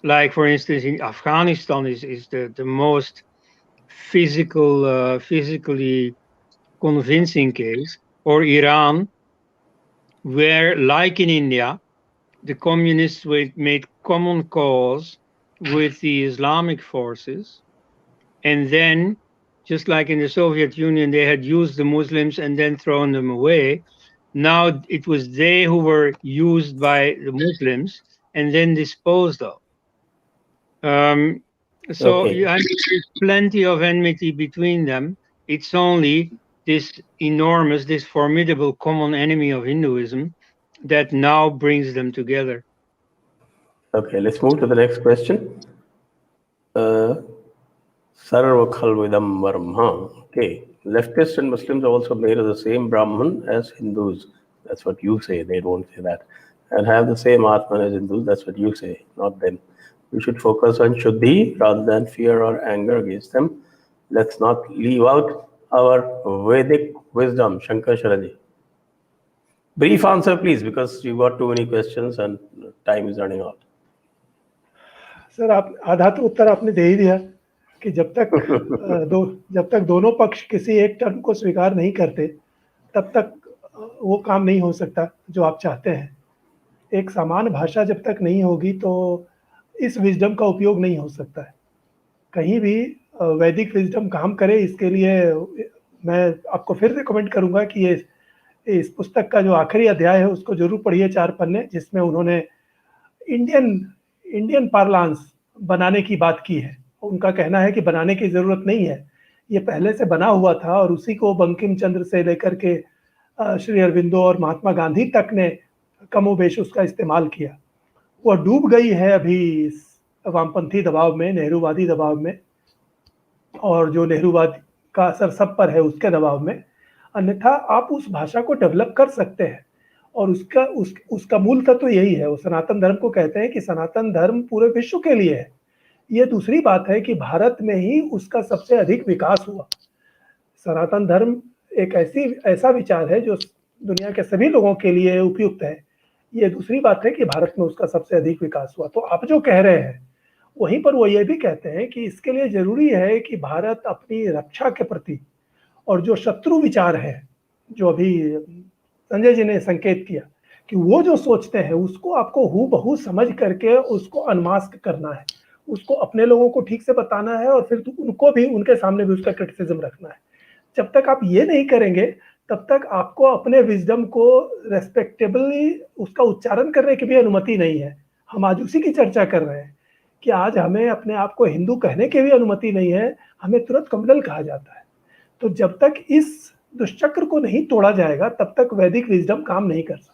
Like, for instance, in Afghanistan is the most physically convincing case, or Iran, where, like in India, the communists made common cause with the Islamic forces. And then, just like in the Soviet Union, they had used the Muslims and then thrown them away. Now it was they who were used by the Muslims and then disposed of. Okay. There's plenty of enmity between them. It's only this formidable common enemy of Hinduism that now brings them together. Okay, let's move to the next question. Sarva Khalvidam Varma. Okay, leftists and Muslims are also made of the same Brahman as Hindus. That's what you say. They don't say that. And have the same Atman as Hindus. That's what you say, not them. We should focus on Shuddhi rather than fear or anger against them. Let's not leave out our Vedic wisdom. Shankar Sharan. Brief answer, please, because you got too many questions and time is running out. Sir, आप आधा तो उत्तर आपने दे ही दिया कि जब तक दोनों पक्ष किसी एक टर्म को स्वीकार नहीं करते, तब तक वो काम नहीं हो सकता जो आप चाहते हैं. एक समान भाषा जब तक नहीं होगी तो इस विजडम का उपयोग नहीं हो सकता है. कहीं भी वैदिक विजडम काम करे, इसके लिए मैं आपको फिर रिकमेंड करूंगा कि ये इस पुस्तक का जो आखिरी अध्याय है उसको जरूर पढ़िए, 4 पन्ने, जिसमें उन्होंने इंडियन पार्लांस बनाने की बात की है. उनका कहना है कि बनाने की ज़रूरत नहीं है, ये पहले से बना हुआ था और उसी को बंकिम चंद्र से लेकर के श्री अरविंदो और महात्मा गांधी तक ने कमोबेश उसका इस्तेमाल किया. वो डूब गई है अभी इस वामपंथी दबाव में, नेहरूवादी दबाव में, और जो नेहरूवाद का असर सब पर है उसके दबाव में। अन्यथा आप उस भाषा को डेवलप कर सकते हैं, और उसका मूल तत्व तो यही है। वो सनातन धर्म को कहते हैं कि सनातन धर्म पूरे विश्व के लिए है। ये दूसरी बात है कि भारत में ही उसका सबसे अधिक विकास हुआ। सनातन धर्म एक ऐसा विचार है जो दुनिया के सभी लोगों के लिए उपयुक्त है। ये दूसरी बात है कि भारत में उसका सबसे अधिक विकास हुआ। तो आप जो कह रहे हैं वहीं पर वो ये भी कहते हैं कि इसके लिए जरूरी है कि भारत अपनी रक्षा के प्रति, और जो शत्रु विचार है, जो अभी संजय जी ने संकेत किया कि वो जो सोचते हैं उसको आपको हूबहू समझ करके उसको अनमास्क करना है, उसको अपने लोगों को ठीक से बताना है, और फिर उनको भी, उनके सामने भी उसका क्रिटिसिज्म रखना है। जब तक आप ये नहीं करेंगे तब तक आपको अपने विजडम को रेस्पेक्टेबली उसका उच्चारण करने की भी अनुमति नहीं है। हम आज उसी की चर्चा कर रहे हैं कि आज हमें अपने आप को हिंदू कहने की भी अनुमति नहीं है, हमें तुरंत कम्युनल कहा जाता है। तो जब तक इस दुष्चक्र को नहीं तोड़ा जाएगा तब तक वैदिक विजडम काम नहीं कर सकता।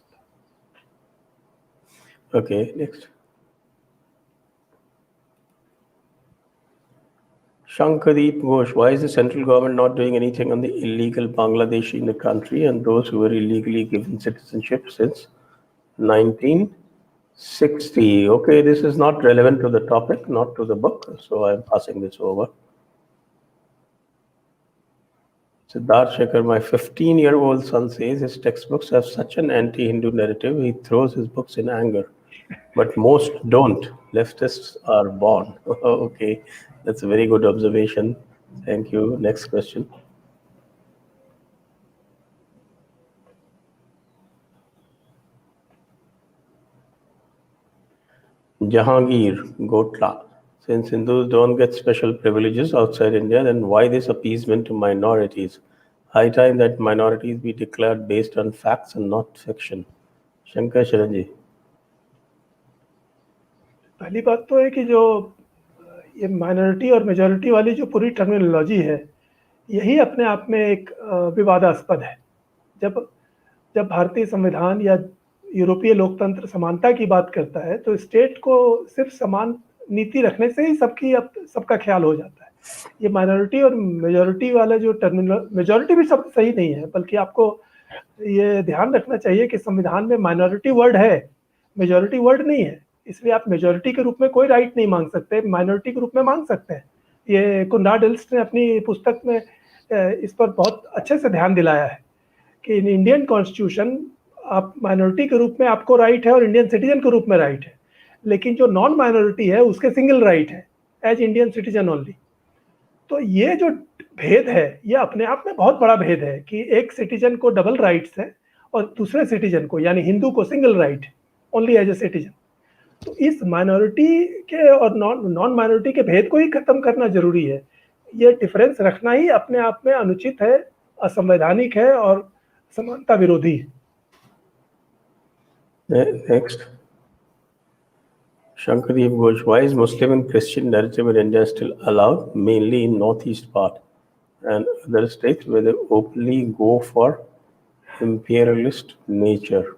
Okay, next. Shankadeep Ghosh, why is the central government not doing anything on the illegal Bangladeshi in the country and those who were illegally given citizenship since 1960? Okay, this is not relevant to the topic, not to the book, so I'm passing this over. Siddharth Shekhar, my 15-year-old son says his textbooks have such an anti-Hindu narrative, he throws his books in anger. But most don't. Leftists are born. Okay, that's a very good observation. Thank you. Next question. Jahangir Gotla. Since Hindus don't get special privileges outside India, then why this appeasement to minorities? High time that minorities be declared based on facts and not fiction. Shankar Sharan ji. पहली बात तो है कि जो ये minority और majority वाली जो पूरी टर्मिनोलॉजी है, यही अपने आप में एक विवादास्पद है। जब भारतीय संविधान या यूरोपीय लोकतंत्र समानता की बात करता है तो स्टेट को सिर्फ समान नीति रखने से ही सबका ख्याल हो जाता है। ये माइनॉरिटी और मेजॉरिटी वाला जो मेजॉरिटी भी शब्द सही नहीं है, बल्कि आपको ये ध्यान रखना चाहिए कि संविधान में माइनॉरिटी वर्ड है, मेजॉरिटी वर्ड नहीं है। इसलिए आप मेजॉरिटी के रूप में कोई राइट नहीं मांग सकते, माइनॉरिटी के रूप में मांग सकते हैं। ये कोनराड एल्स्ट ने अपनी पुस्तक में इस पर बहुत अच्छे से ध्यान दिलाया है कि इन इंडियन कॉन्स्टिट्यूशन आप माइनॉरिटी के रूप में आपको राइट है और इंडियन सिटीजन के रूप में राइट है, लेकिन जो नॉन माइनॉरिटी है उसके सिंगल राइट है एज इंडियन सिटीजन ओनली। तो ये जो भेद है ये अपने आप में बहुत बड़ा भेद है कि एक सिटीजन को डबल राइट्स है और दूसरे सिटीजन को, यानी हिंदू को, single right only as a citizen. तो इस माइनॉरिटी के और नॉन माइनॉरिटी के भेद को ही खत्म करना जरूरी है। ये डिफरेंस रखना ही अपने आप में अनुचित है, असंवैधानिक है और समानता विरोधी है। Next. Shankadeep Ghosh, why is Muslim and Christian narrative in India still allowed, mainly in northeast part and other states where they openly go for imperialist nature?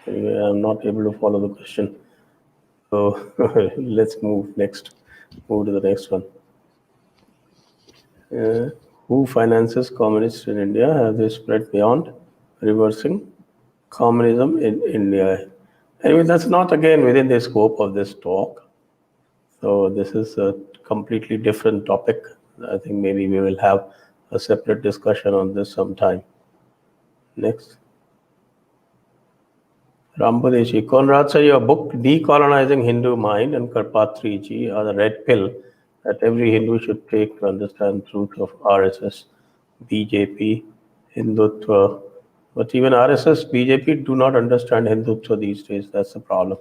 Anyway, I'm not able to follow the question. So let's move next. Move to the next one. Who finances communists in India? Have they spread beyond reversing communism in India? Anyway, that's not again within the scope of this talk. So this is a completely different topic. I think maybe we will have a separate discussion on this sometime. Next. Rambadeshi, Koenraad sir, your book Decolonizing Hindu Mind and Karpatri ji are the red pill that every Hindu should take to understand truth of RSS, BJP, Hindutva. But even RSS, BJP do not understand Hindutva these days. That's the problem.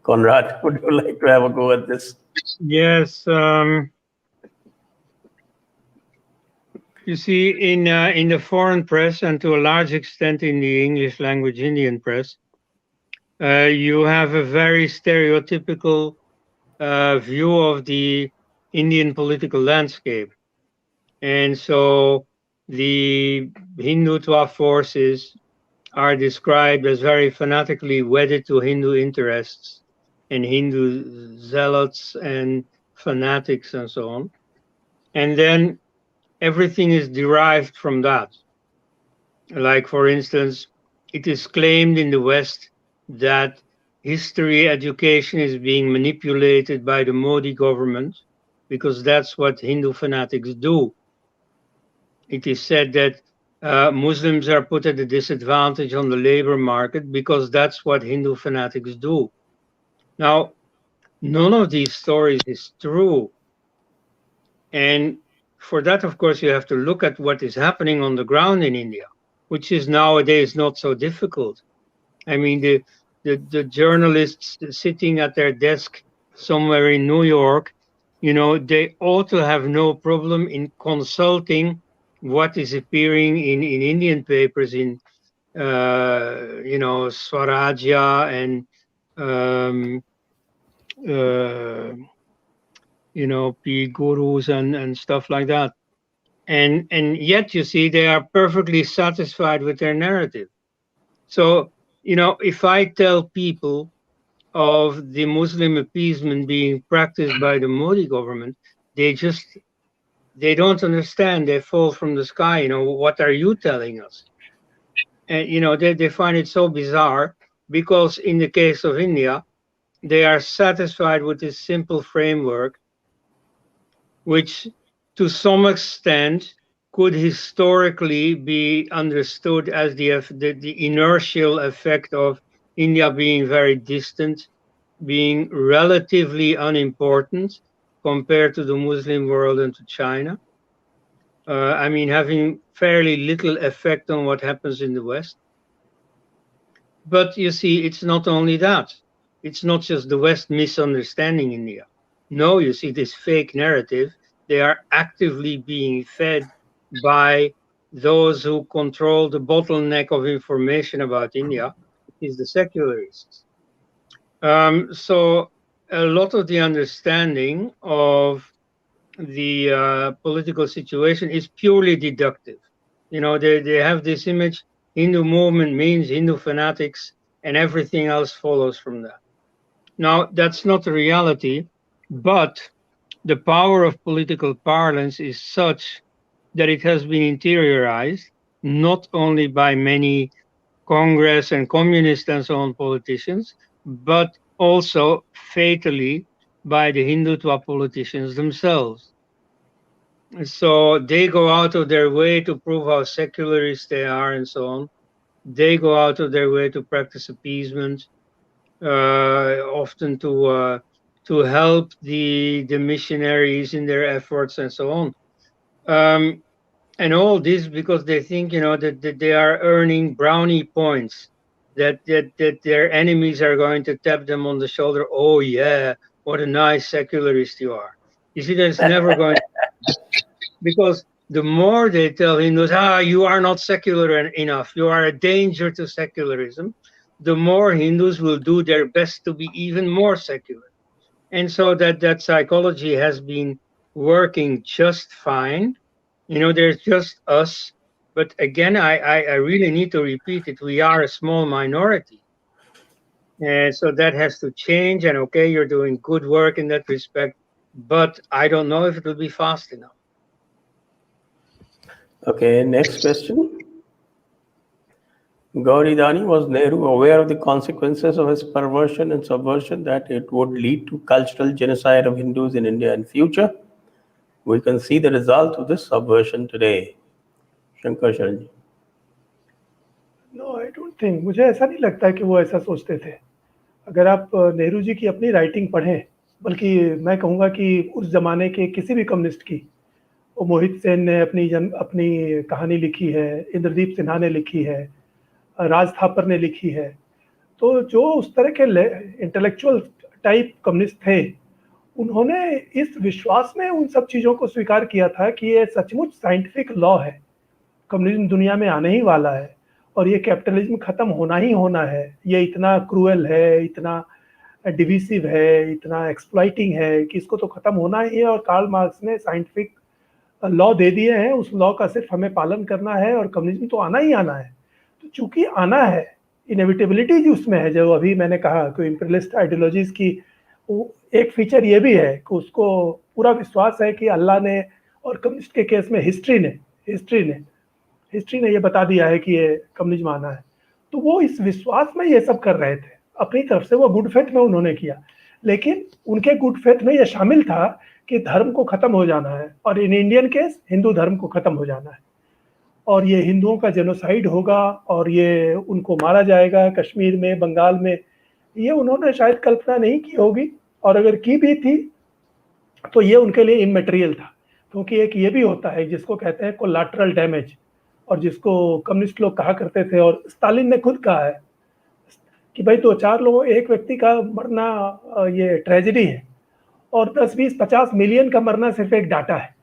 Koenraad, would you like to have a go at this? Yes. You see, in the foreign press and to a large extent in the English language Indian press, you have a very stereotypical view of the Indian political landscape. And so the Hindutva forces are described as very fanatically wedded to Hindu interests and Hindu zealots and fanatics and so on. And then everything is derived from that. Like, for instance, it is claimed in the West that history education is being manipulated by the Modi government because that's what Hindu fanatics do. It is said that Muslims are put at a disadvantage on the labor market because that's what Hindu fanatics do. Now, none of these stories is true. And for that, of course, you have to look at what is happening on the ground in India, which is nowadays not so difficult. I mean, the journalists sitting at their desk somewhere in New York, they ought to have no problem in consulting what is appearing in Indian papers in, Swarajya and, P gurus and stuff like that. And yet, you see, they are perfectly satisfied with their narrative. So, if I tell people of the Muslim appeasement being practiced by the Modi government, they don't understand. They fall from the sky. What are you telling us? And they find it so bizarre because in the case of India, they are satisfied with this simple framework, which to some extent could historically be understood as the inertial effect of India being very distant, being relatively unimportant compared to the Muslim world and to China. Having fairly little effect on what happens in the West. But you see, it's not only that. It's not just the West misunderstanding India. No, you see, this fake narrative, they are actively being fed by those who control the bottleneck of information about India, is the secularists. So a lot of the understanding of the political situation is purely deductive. They have this image, Hindu movement means Hindu fanatics, and everything else follows from that. Now, that's not the reality, but the power of political parlance is such that it has been interiorized, not only by many Congress and communist and so on politicians, but also fatally by the Hindutva politicians themselves. So they go out of their way to prove how secularist they are and so on. They go out of their way to practice appeasement, often to help the missionaries in their efforts and so on. And all this because they think, that they are earning brownie points, that their enemies are going to tap them on the shoulder. Oh yeah, what a nice secularist you are. You see, there's never going to, because the more they tell Hindus, you are not secular enough, you are a danger to secularism, the more Hindus will do their best to be even more secular. And so that psychology has been working just fine. There's just us. But again, I really need to repeat it. We are a small minority. And so that has to change. And okay, you're doing good work in that respect. But I don't know if it will be fast enough. Okay, next question. Gauri Dani, was Nehru aware of the consequences of his perversion and subversion, that it would lead to cultural genocide of Hindus in India in future? We can see the result of this subversion today. Shankar Sharan. No I don't think, मुझे ऐसा नहीं लगता कि वो ऐसा सोचते थे. अगर आप नेहरू जी की अपनी राइटिंग पढ़ें, बल्कि मैं कहूँगा कि उस ज़माने के किसी भी कम्युनिस्ट की, वो मोहित सेन ने अपनी कहानी लिखी है, इंद्रदीप सिन्हा ने लिखी है, राज थापर ने लिखी है. तो जो उस तरह के इंटेलेक्चुअल टाइप कम्युनिस्ट थे, उन्होंने इस विश्वास में उन सब चीज़ों को स्वीकार किया था कि ये सचमुच साइंटिफिक लॉ है, कम्युनिज्म दुनिया में आने ही वाला है और ये कैपिटलिज्म ख़त्म होना ही होना है. ये इतना क्रूएल है, इतना डिविसिव है, इतना एक्सप्लॉइटिंग है कि इसको तो ख़त्म होना ही है. और कार्ल मार्क्स ने साइंटिफिक लॉ दे दिए हैं, उस लॉ का सिर्फ हमें पालन करना है और कम्युनिज्म तो आना ही आना है. तो चूंकि आना है, इनएविटेबिलिटी जो उसमें है, जो अभी मैंने कहा कि इंपीरियलिस्ट आइडियोलॉजीज की एक फीचर ये भी है कि उसको पूरा विश्वास है कि अल्लाह ने, और कम्युनिस्ट के केस में हिस्ट्री ने ये बता दिया है कि ये कम्युनिज्म आना है। तो वो इस विश्वास में ये सब कर रहे थे, अपनी तरफ से वो गुड फेथ में उन्होंने किया, लेकिन उनके गुड फेथ में ये शामिल था कि धर्म को खत्म हो जाना है, और इन इंडियन केस हिंदू धर्म को खत्म हो जाना है, और ये हिंदुओं का जेनोसाइड होगा और ये उनको मारा जाएगा कश्मीर में, बंगाल में। ये उन्होंने शायद कल्पना नहीं की होगी, और अगर की भी थी तो ये उनके लिए इमटेरियल था, क्योंकि एक ये भी होता है जिसको कहते हैं कोलैटरल डैमेज, और जिसको कम्युनिस्ट लोग कहा करते थे, और स्टालिन ने खुद कहा है कि भाई 2-4 लोगों, एक व्यक्ति का मरना ये ट्रेजेडी है, और 10-20-50 मिलियन का मरना सिर्फ एक डाटा है।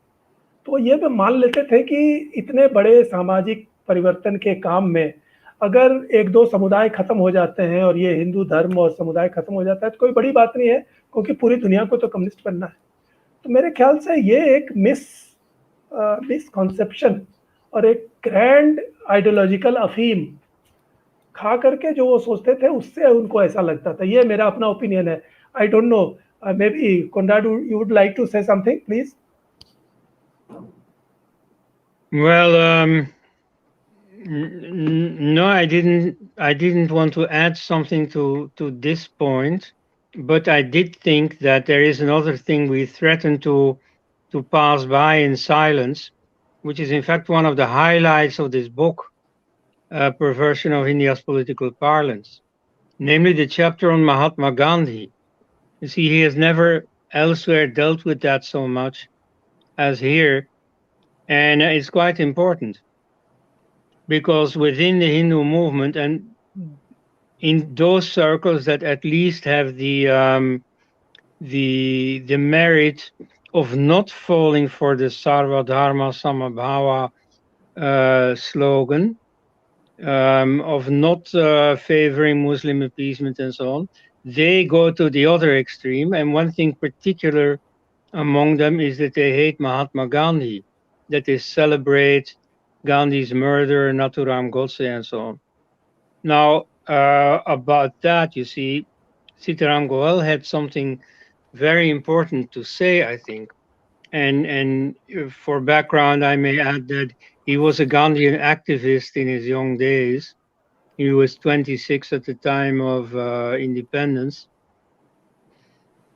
तो ये भी मान लेते थे कि इतने बड़े सामाजिक परिवर्तन के काम में अगर 1-2 समुदाय खत्म हो जाते हैं, और ये हिंदू धर्म और समुदाय खत्म हो जाता है, तो कोई बड़ी बात नहीं है, क्योंकि पूरी दुनिया को तो कम्युनिस्ट बनना है। तो मेरे ख्याल से ये एक मिसकॉन्सेप्शन और एक ग्रैंड आइडियोलॉजिकल अफीम खा करके जो वो सोचते थे, उससे उनको ऐसा लगता था। ये मेरा अपना ओपिनियन है। I don't know, may be Koenraad, you would like to say something, please? Well, no, I didn't want to add something to this point, but I did think that there is another thing we threaten to pass by in silence, which is in fact one of the highlights of this book, Perversion of India's Political Parlance, namely the chapter on Mahatma Gandhi. You see, he has never elsewhere dealt with that so much as here, and it's quite important, because within the Hindu movement, and in those circles that at least have the merit of not falling for the Sarva Dharma Samabhava slogan, of not favoring Muslim appeasement and so on, they go to the other extreme. And one thing particular among them is that they hate Mahatma Gandhi, that they celebrate Gandhi's murder, Nathuram Godse, and so on. Now, about that, you see, Sitaram Goel had something very important to say, I think. And for background, I may add that he was a Gandhian activist in his young days. He was 26 at the time of independence.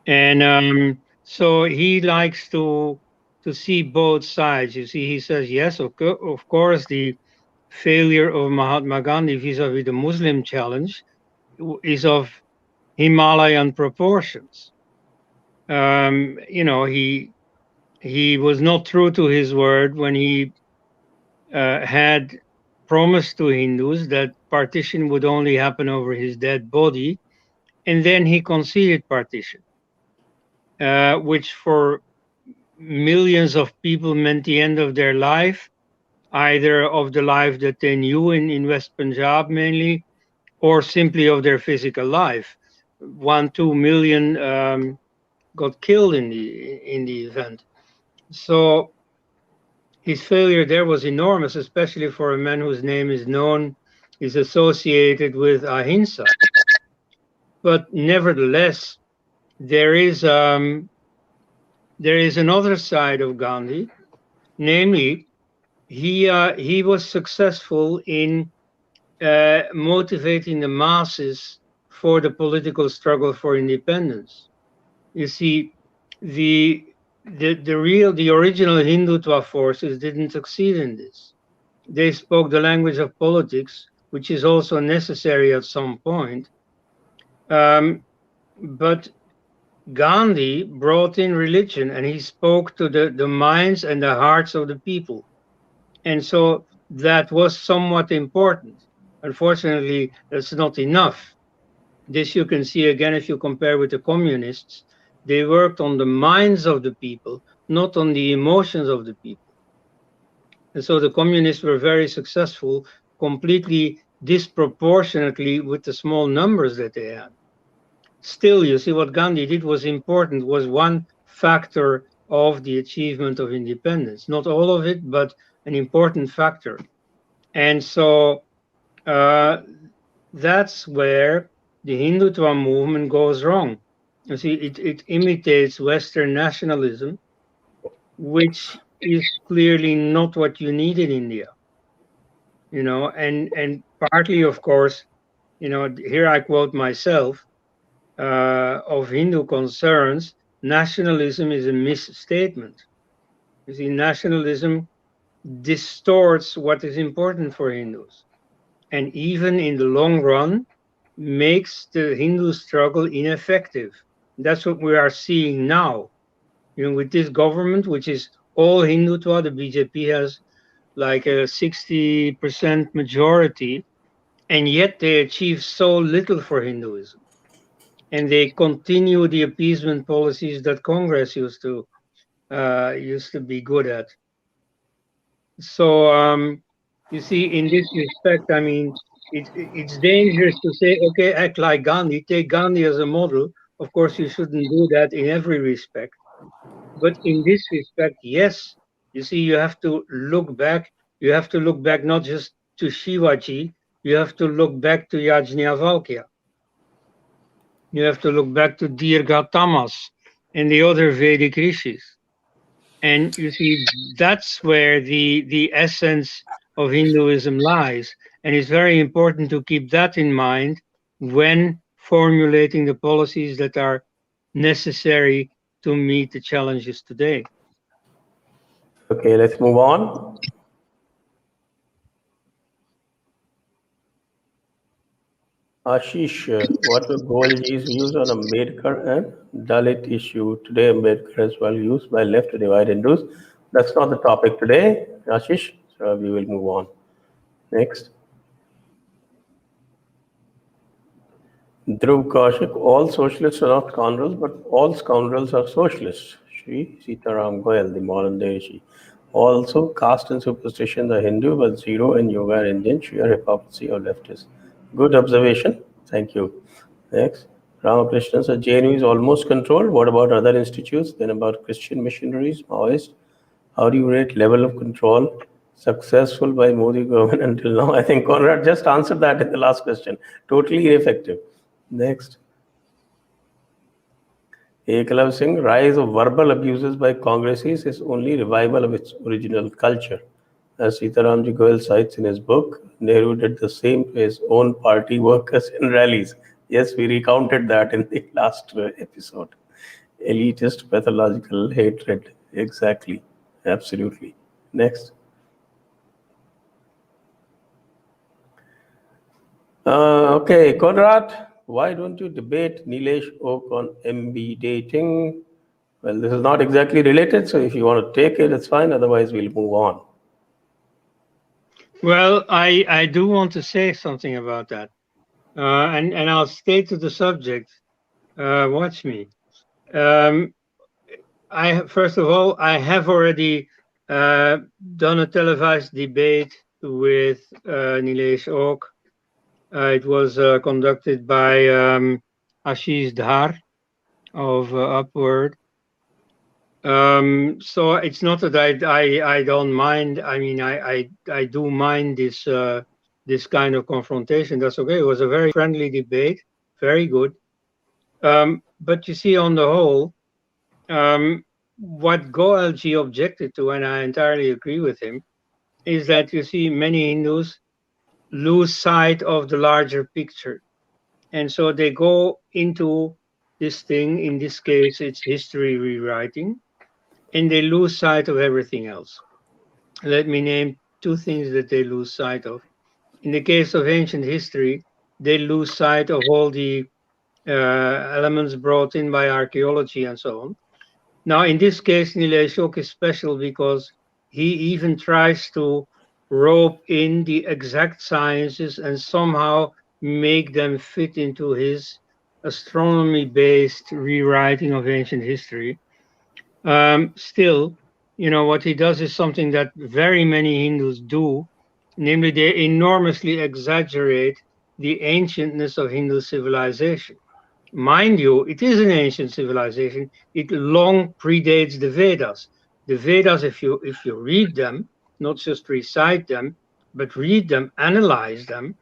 And so he likes to see both sides. You see, he says, yes, of course, the failure of Mahatma Gandhi vis-a-vis the Muslim challenge is of Himalayan proportions. He was not true to his word when he had promised to Hindus that partition would only happen over his dead body, and then he conceded partition, which for millions of people meant the end of their life, either of the life that they knew in West Punjab mainly, or simply of their physical life. 1-2 million got killed in the event. So his failure there was enormous, especially for a man whose name is associated with ahimsa. But nevertheless, there is another side of Gandhi, namely, he was successful in motivating the masses for the political struggle for independence. You see, the original Hindutva forces didn't succeed in this. They spoke the language of politics, which is also necessary at some point. But Gandhi brought in religion, and he spoke to the minds and the hearts of the people. And so that was somewhat important. Unfortunately, that's not enough. This you can see again if you compare with the communists. They worked on the minds of the people, not on the emotions of the people. And so the communists were very successful, completely disproportionately with the small numbers that they had. Still, you see, what Gandhi did was important, was one factor of the achievement of independence. Not all of it, but an important factor. And so that's where the Hindutva movement goes wrong. You see, it imitates Western nationalism, which is clearly not what you need in India. And partly, of course, here I quote myself, of Hindu concerns, nationalism is a misstatement. You see, nationalism distorts what is important for Hindus, and even in the long run, makes the Hindu struggle ineffective. That's what we are seeing now. With this government, which is all Hindutva, the BJP has like a 60% majority, and yet they achieve so little for Hinduism. And they continue the appeasement policies that Congress used to be good at. So you see, in this respect, I mean, it's dangerous to say, okay, act like Gandhi, take Gandhi as a model. Of course, you shouldn't do that in every respect. But in this respect, yes, you see, you have to look back. You have to look back not just to Shivaji, you have to look back to Yajnavalkya. You have to look back to Dirghatamas and the other Vedic rishis. And you see, that's where the essence of Hinduism lies. And it's very important to keep that in mind when formulating the policies that are necessary to meet the challenges today. Okay, let's move on. Ashish, what were Goelji's views on Ambedkar and Dalit issue? Today, Ambedkar is well used by left to divide Hindus. That's not the topic today, Ashish, so we will move on. Next. Dhruv Kaushik, all socialists are not scoundrels, but all scoundrels are socialists. Shri Sitaram Goel, the modern day Rishi. Also, caste and superstition are Hindu, but zero and yoga are Indian, sheer hypocrisy or leftist. Good observation. Thank you. Next. Ramakrishna said JNU is almost controlled. What about other institutes? Then about Christian missionaries, Maoist. How do you rate level of control successful by Modi government until now? I think Koenraad just answered that in the last question. Totally ineffective. Next. Ekalav Singh, rise of verbal abuses by Congresses is only revival of its original culture. As Sitaram Goel cites in his book, Nehru did the same to his own party workers in rallies. Yes, we recounted that in the last episode. Elitist, pathological hatred. Exactly. Absolutely. Next. Okay, Koenraad, why don't you debate Nilesh Oak on MB dating? Well, this is not exactly related, so if you want to take it, it's fine. Otherwise, we'll move on. Well, I do want to say something about that. And I'll stay to the subject. Watch me. First of all, I have already done a televised debate with Nilesh Oak. It was conducted by Ashish Dhar of Upward. So it's not that I don't mind. I mean, I do mind this kind of confrontation. That's okay. It was a very friendly debate, very good. But you see, on the whole, what Goelji objected to, and I entirely agree with him, is that you see many Hindus lose sight of the larger picture. And so they go into this thing, in this case, it's history rewriting, and they lose sight of everything else. Let me name two things that they lose sight of. In the case of ancient history, they lose sight of all the elements brought in by archaeology and so on. Now, in this case, Nilesh Oak is special because he even tries to rope in the exact sciences and somehow make them fit into his astronomy-based rewriting of ancient history. Still, what he does is something that very many Hindus do, namely they enormously exaggerate the ancientness of Hindu civilization. Mind you, it is an ancient civilization. It long predates the Vedas. The Vedas, if you read them, not just recite them, but read them, analyze them,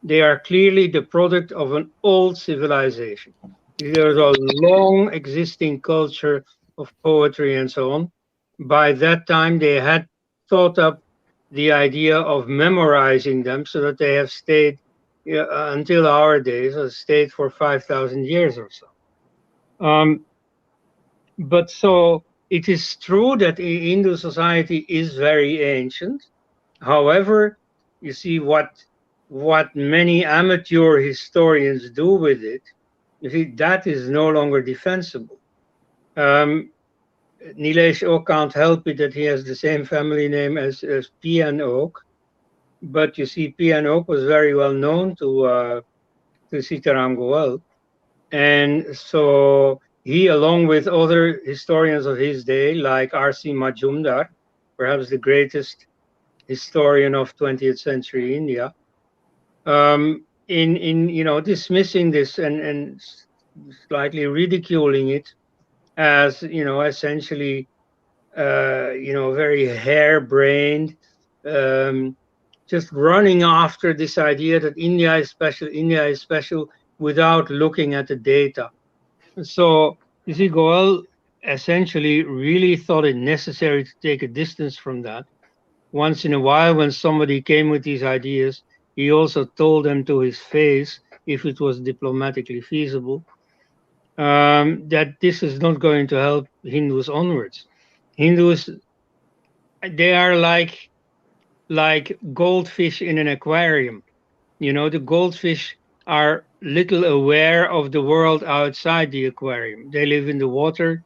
they are clearly the product of an old civilization. There's a long existing culture of poetry and so on. By that time, they had thought up the idea of memorizing them so that they have stayed until our days, or stayed for 5,000 years or so. But so it is true that Hindu society is very ancient. However, you see what many amateur historians do with it, you see, that is no longer defensible. Nilesh Oak can't help it that he has the same family name as P.N. Oak, but you see, P.N. Oak was very well known to Sitaram Goel, and so he, along with other historians of his day, like R.C. Majumdar, perhaps the greatest historian of 20th century India, in dismissing this and slightly ridiculing it as essentially very harebrained, just running after this idea that India is special without looking at the data. So you see, Goel essentially really thought it necessary to take a distance from that. Once in a while, when somebody came with these ideas, he also told them to his face, if it was diplomatically feasible, that this is not going to help Hindus onwards. Hindus, they are like goldfish in an aquarium. The goldfish are little aware of the world outside the aquarium. They live in the water,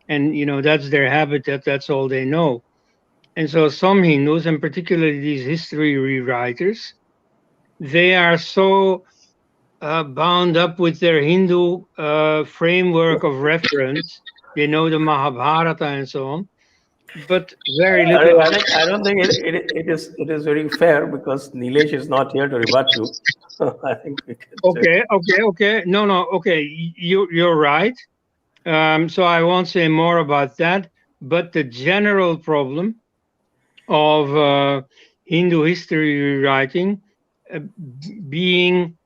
and that's their habitat. That's all they know. And so some Hindus, and particularly these history rewriters, they are so bound up with their Hindu framework of reference. They know the Mahabharata and so on, but very little. I don't think it is very fair, because Nilesh is not here to rebut you. I think we can Okay. No. Okay, you're right. So I won't say more about that. But the general problem of Hindu history rewriting being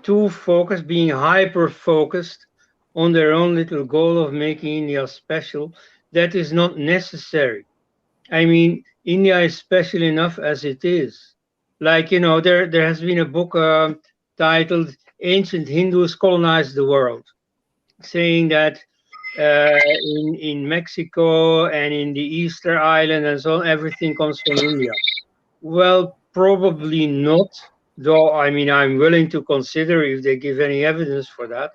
too focused, being hyper focused on their own little goal of making India special, that is not necessary. I mean, India is special enough as it is. Like, there has been a book titled Ancient Hindus Colonized the World, saying that in Mexico and in the Easter Island and so on, everything comes from India. Well, probably not, though. I mean, I'm willing to consider if they give any evidence for that,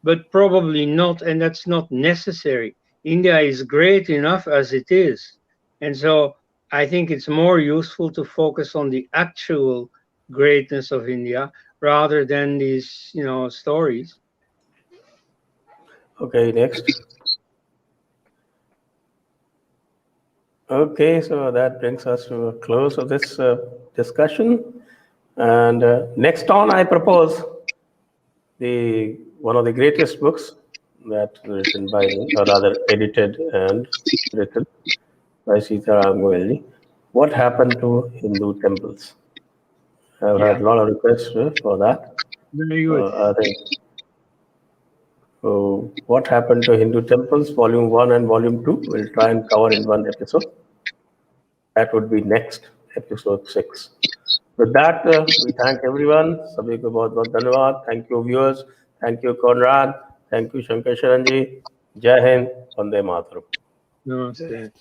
but probably not, and that's not necessary. India is great enough as it is. And so I think it's more useful to focus on the actual greatness of India rather than these, stories. Okay, next. Okay, so that brings us to a close of this discussion. And next on, I propose one of the greatest books that written by, or rather edited and written by Sitaram Goel, What Happened to Hindu Temples? I've had a lot of requests for that. Very good. I think so. What Happened to Hindu Temples, Volume 1 and Volume 2, we'll try and cover in one episode. That would be next, episode 6. With that, we thank everyone. Sabhi ko bahut bahut dhanyawad. Thank you, viewers. Thank you, Koenraad. Thank you, Shankar Sharan ji. Jai Hind. Vande Mataram. Namaste.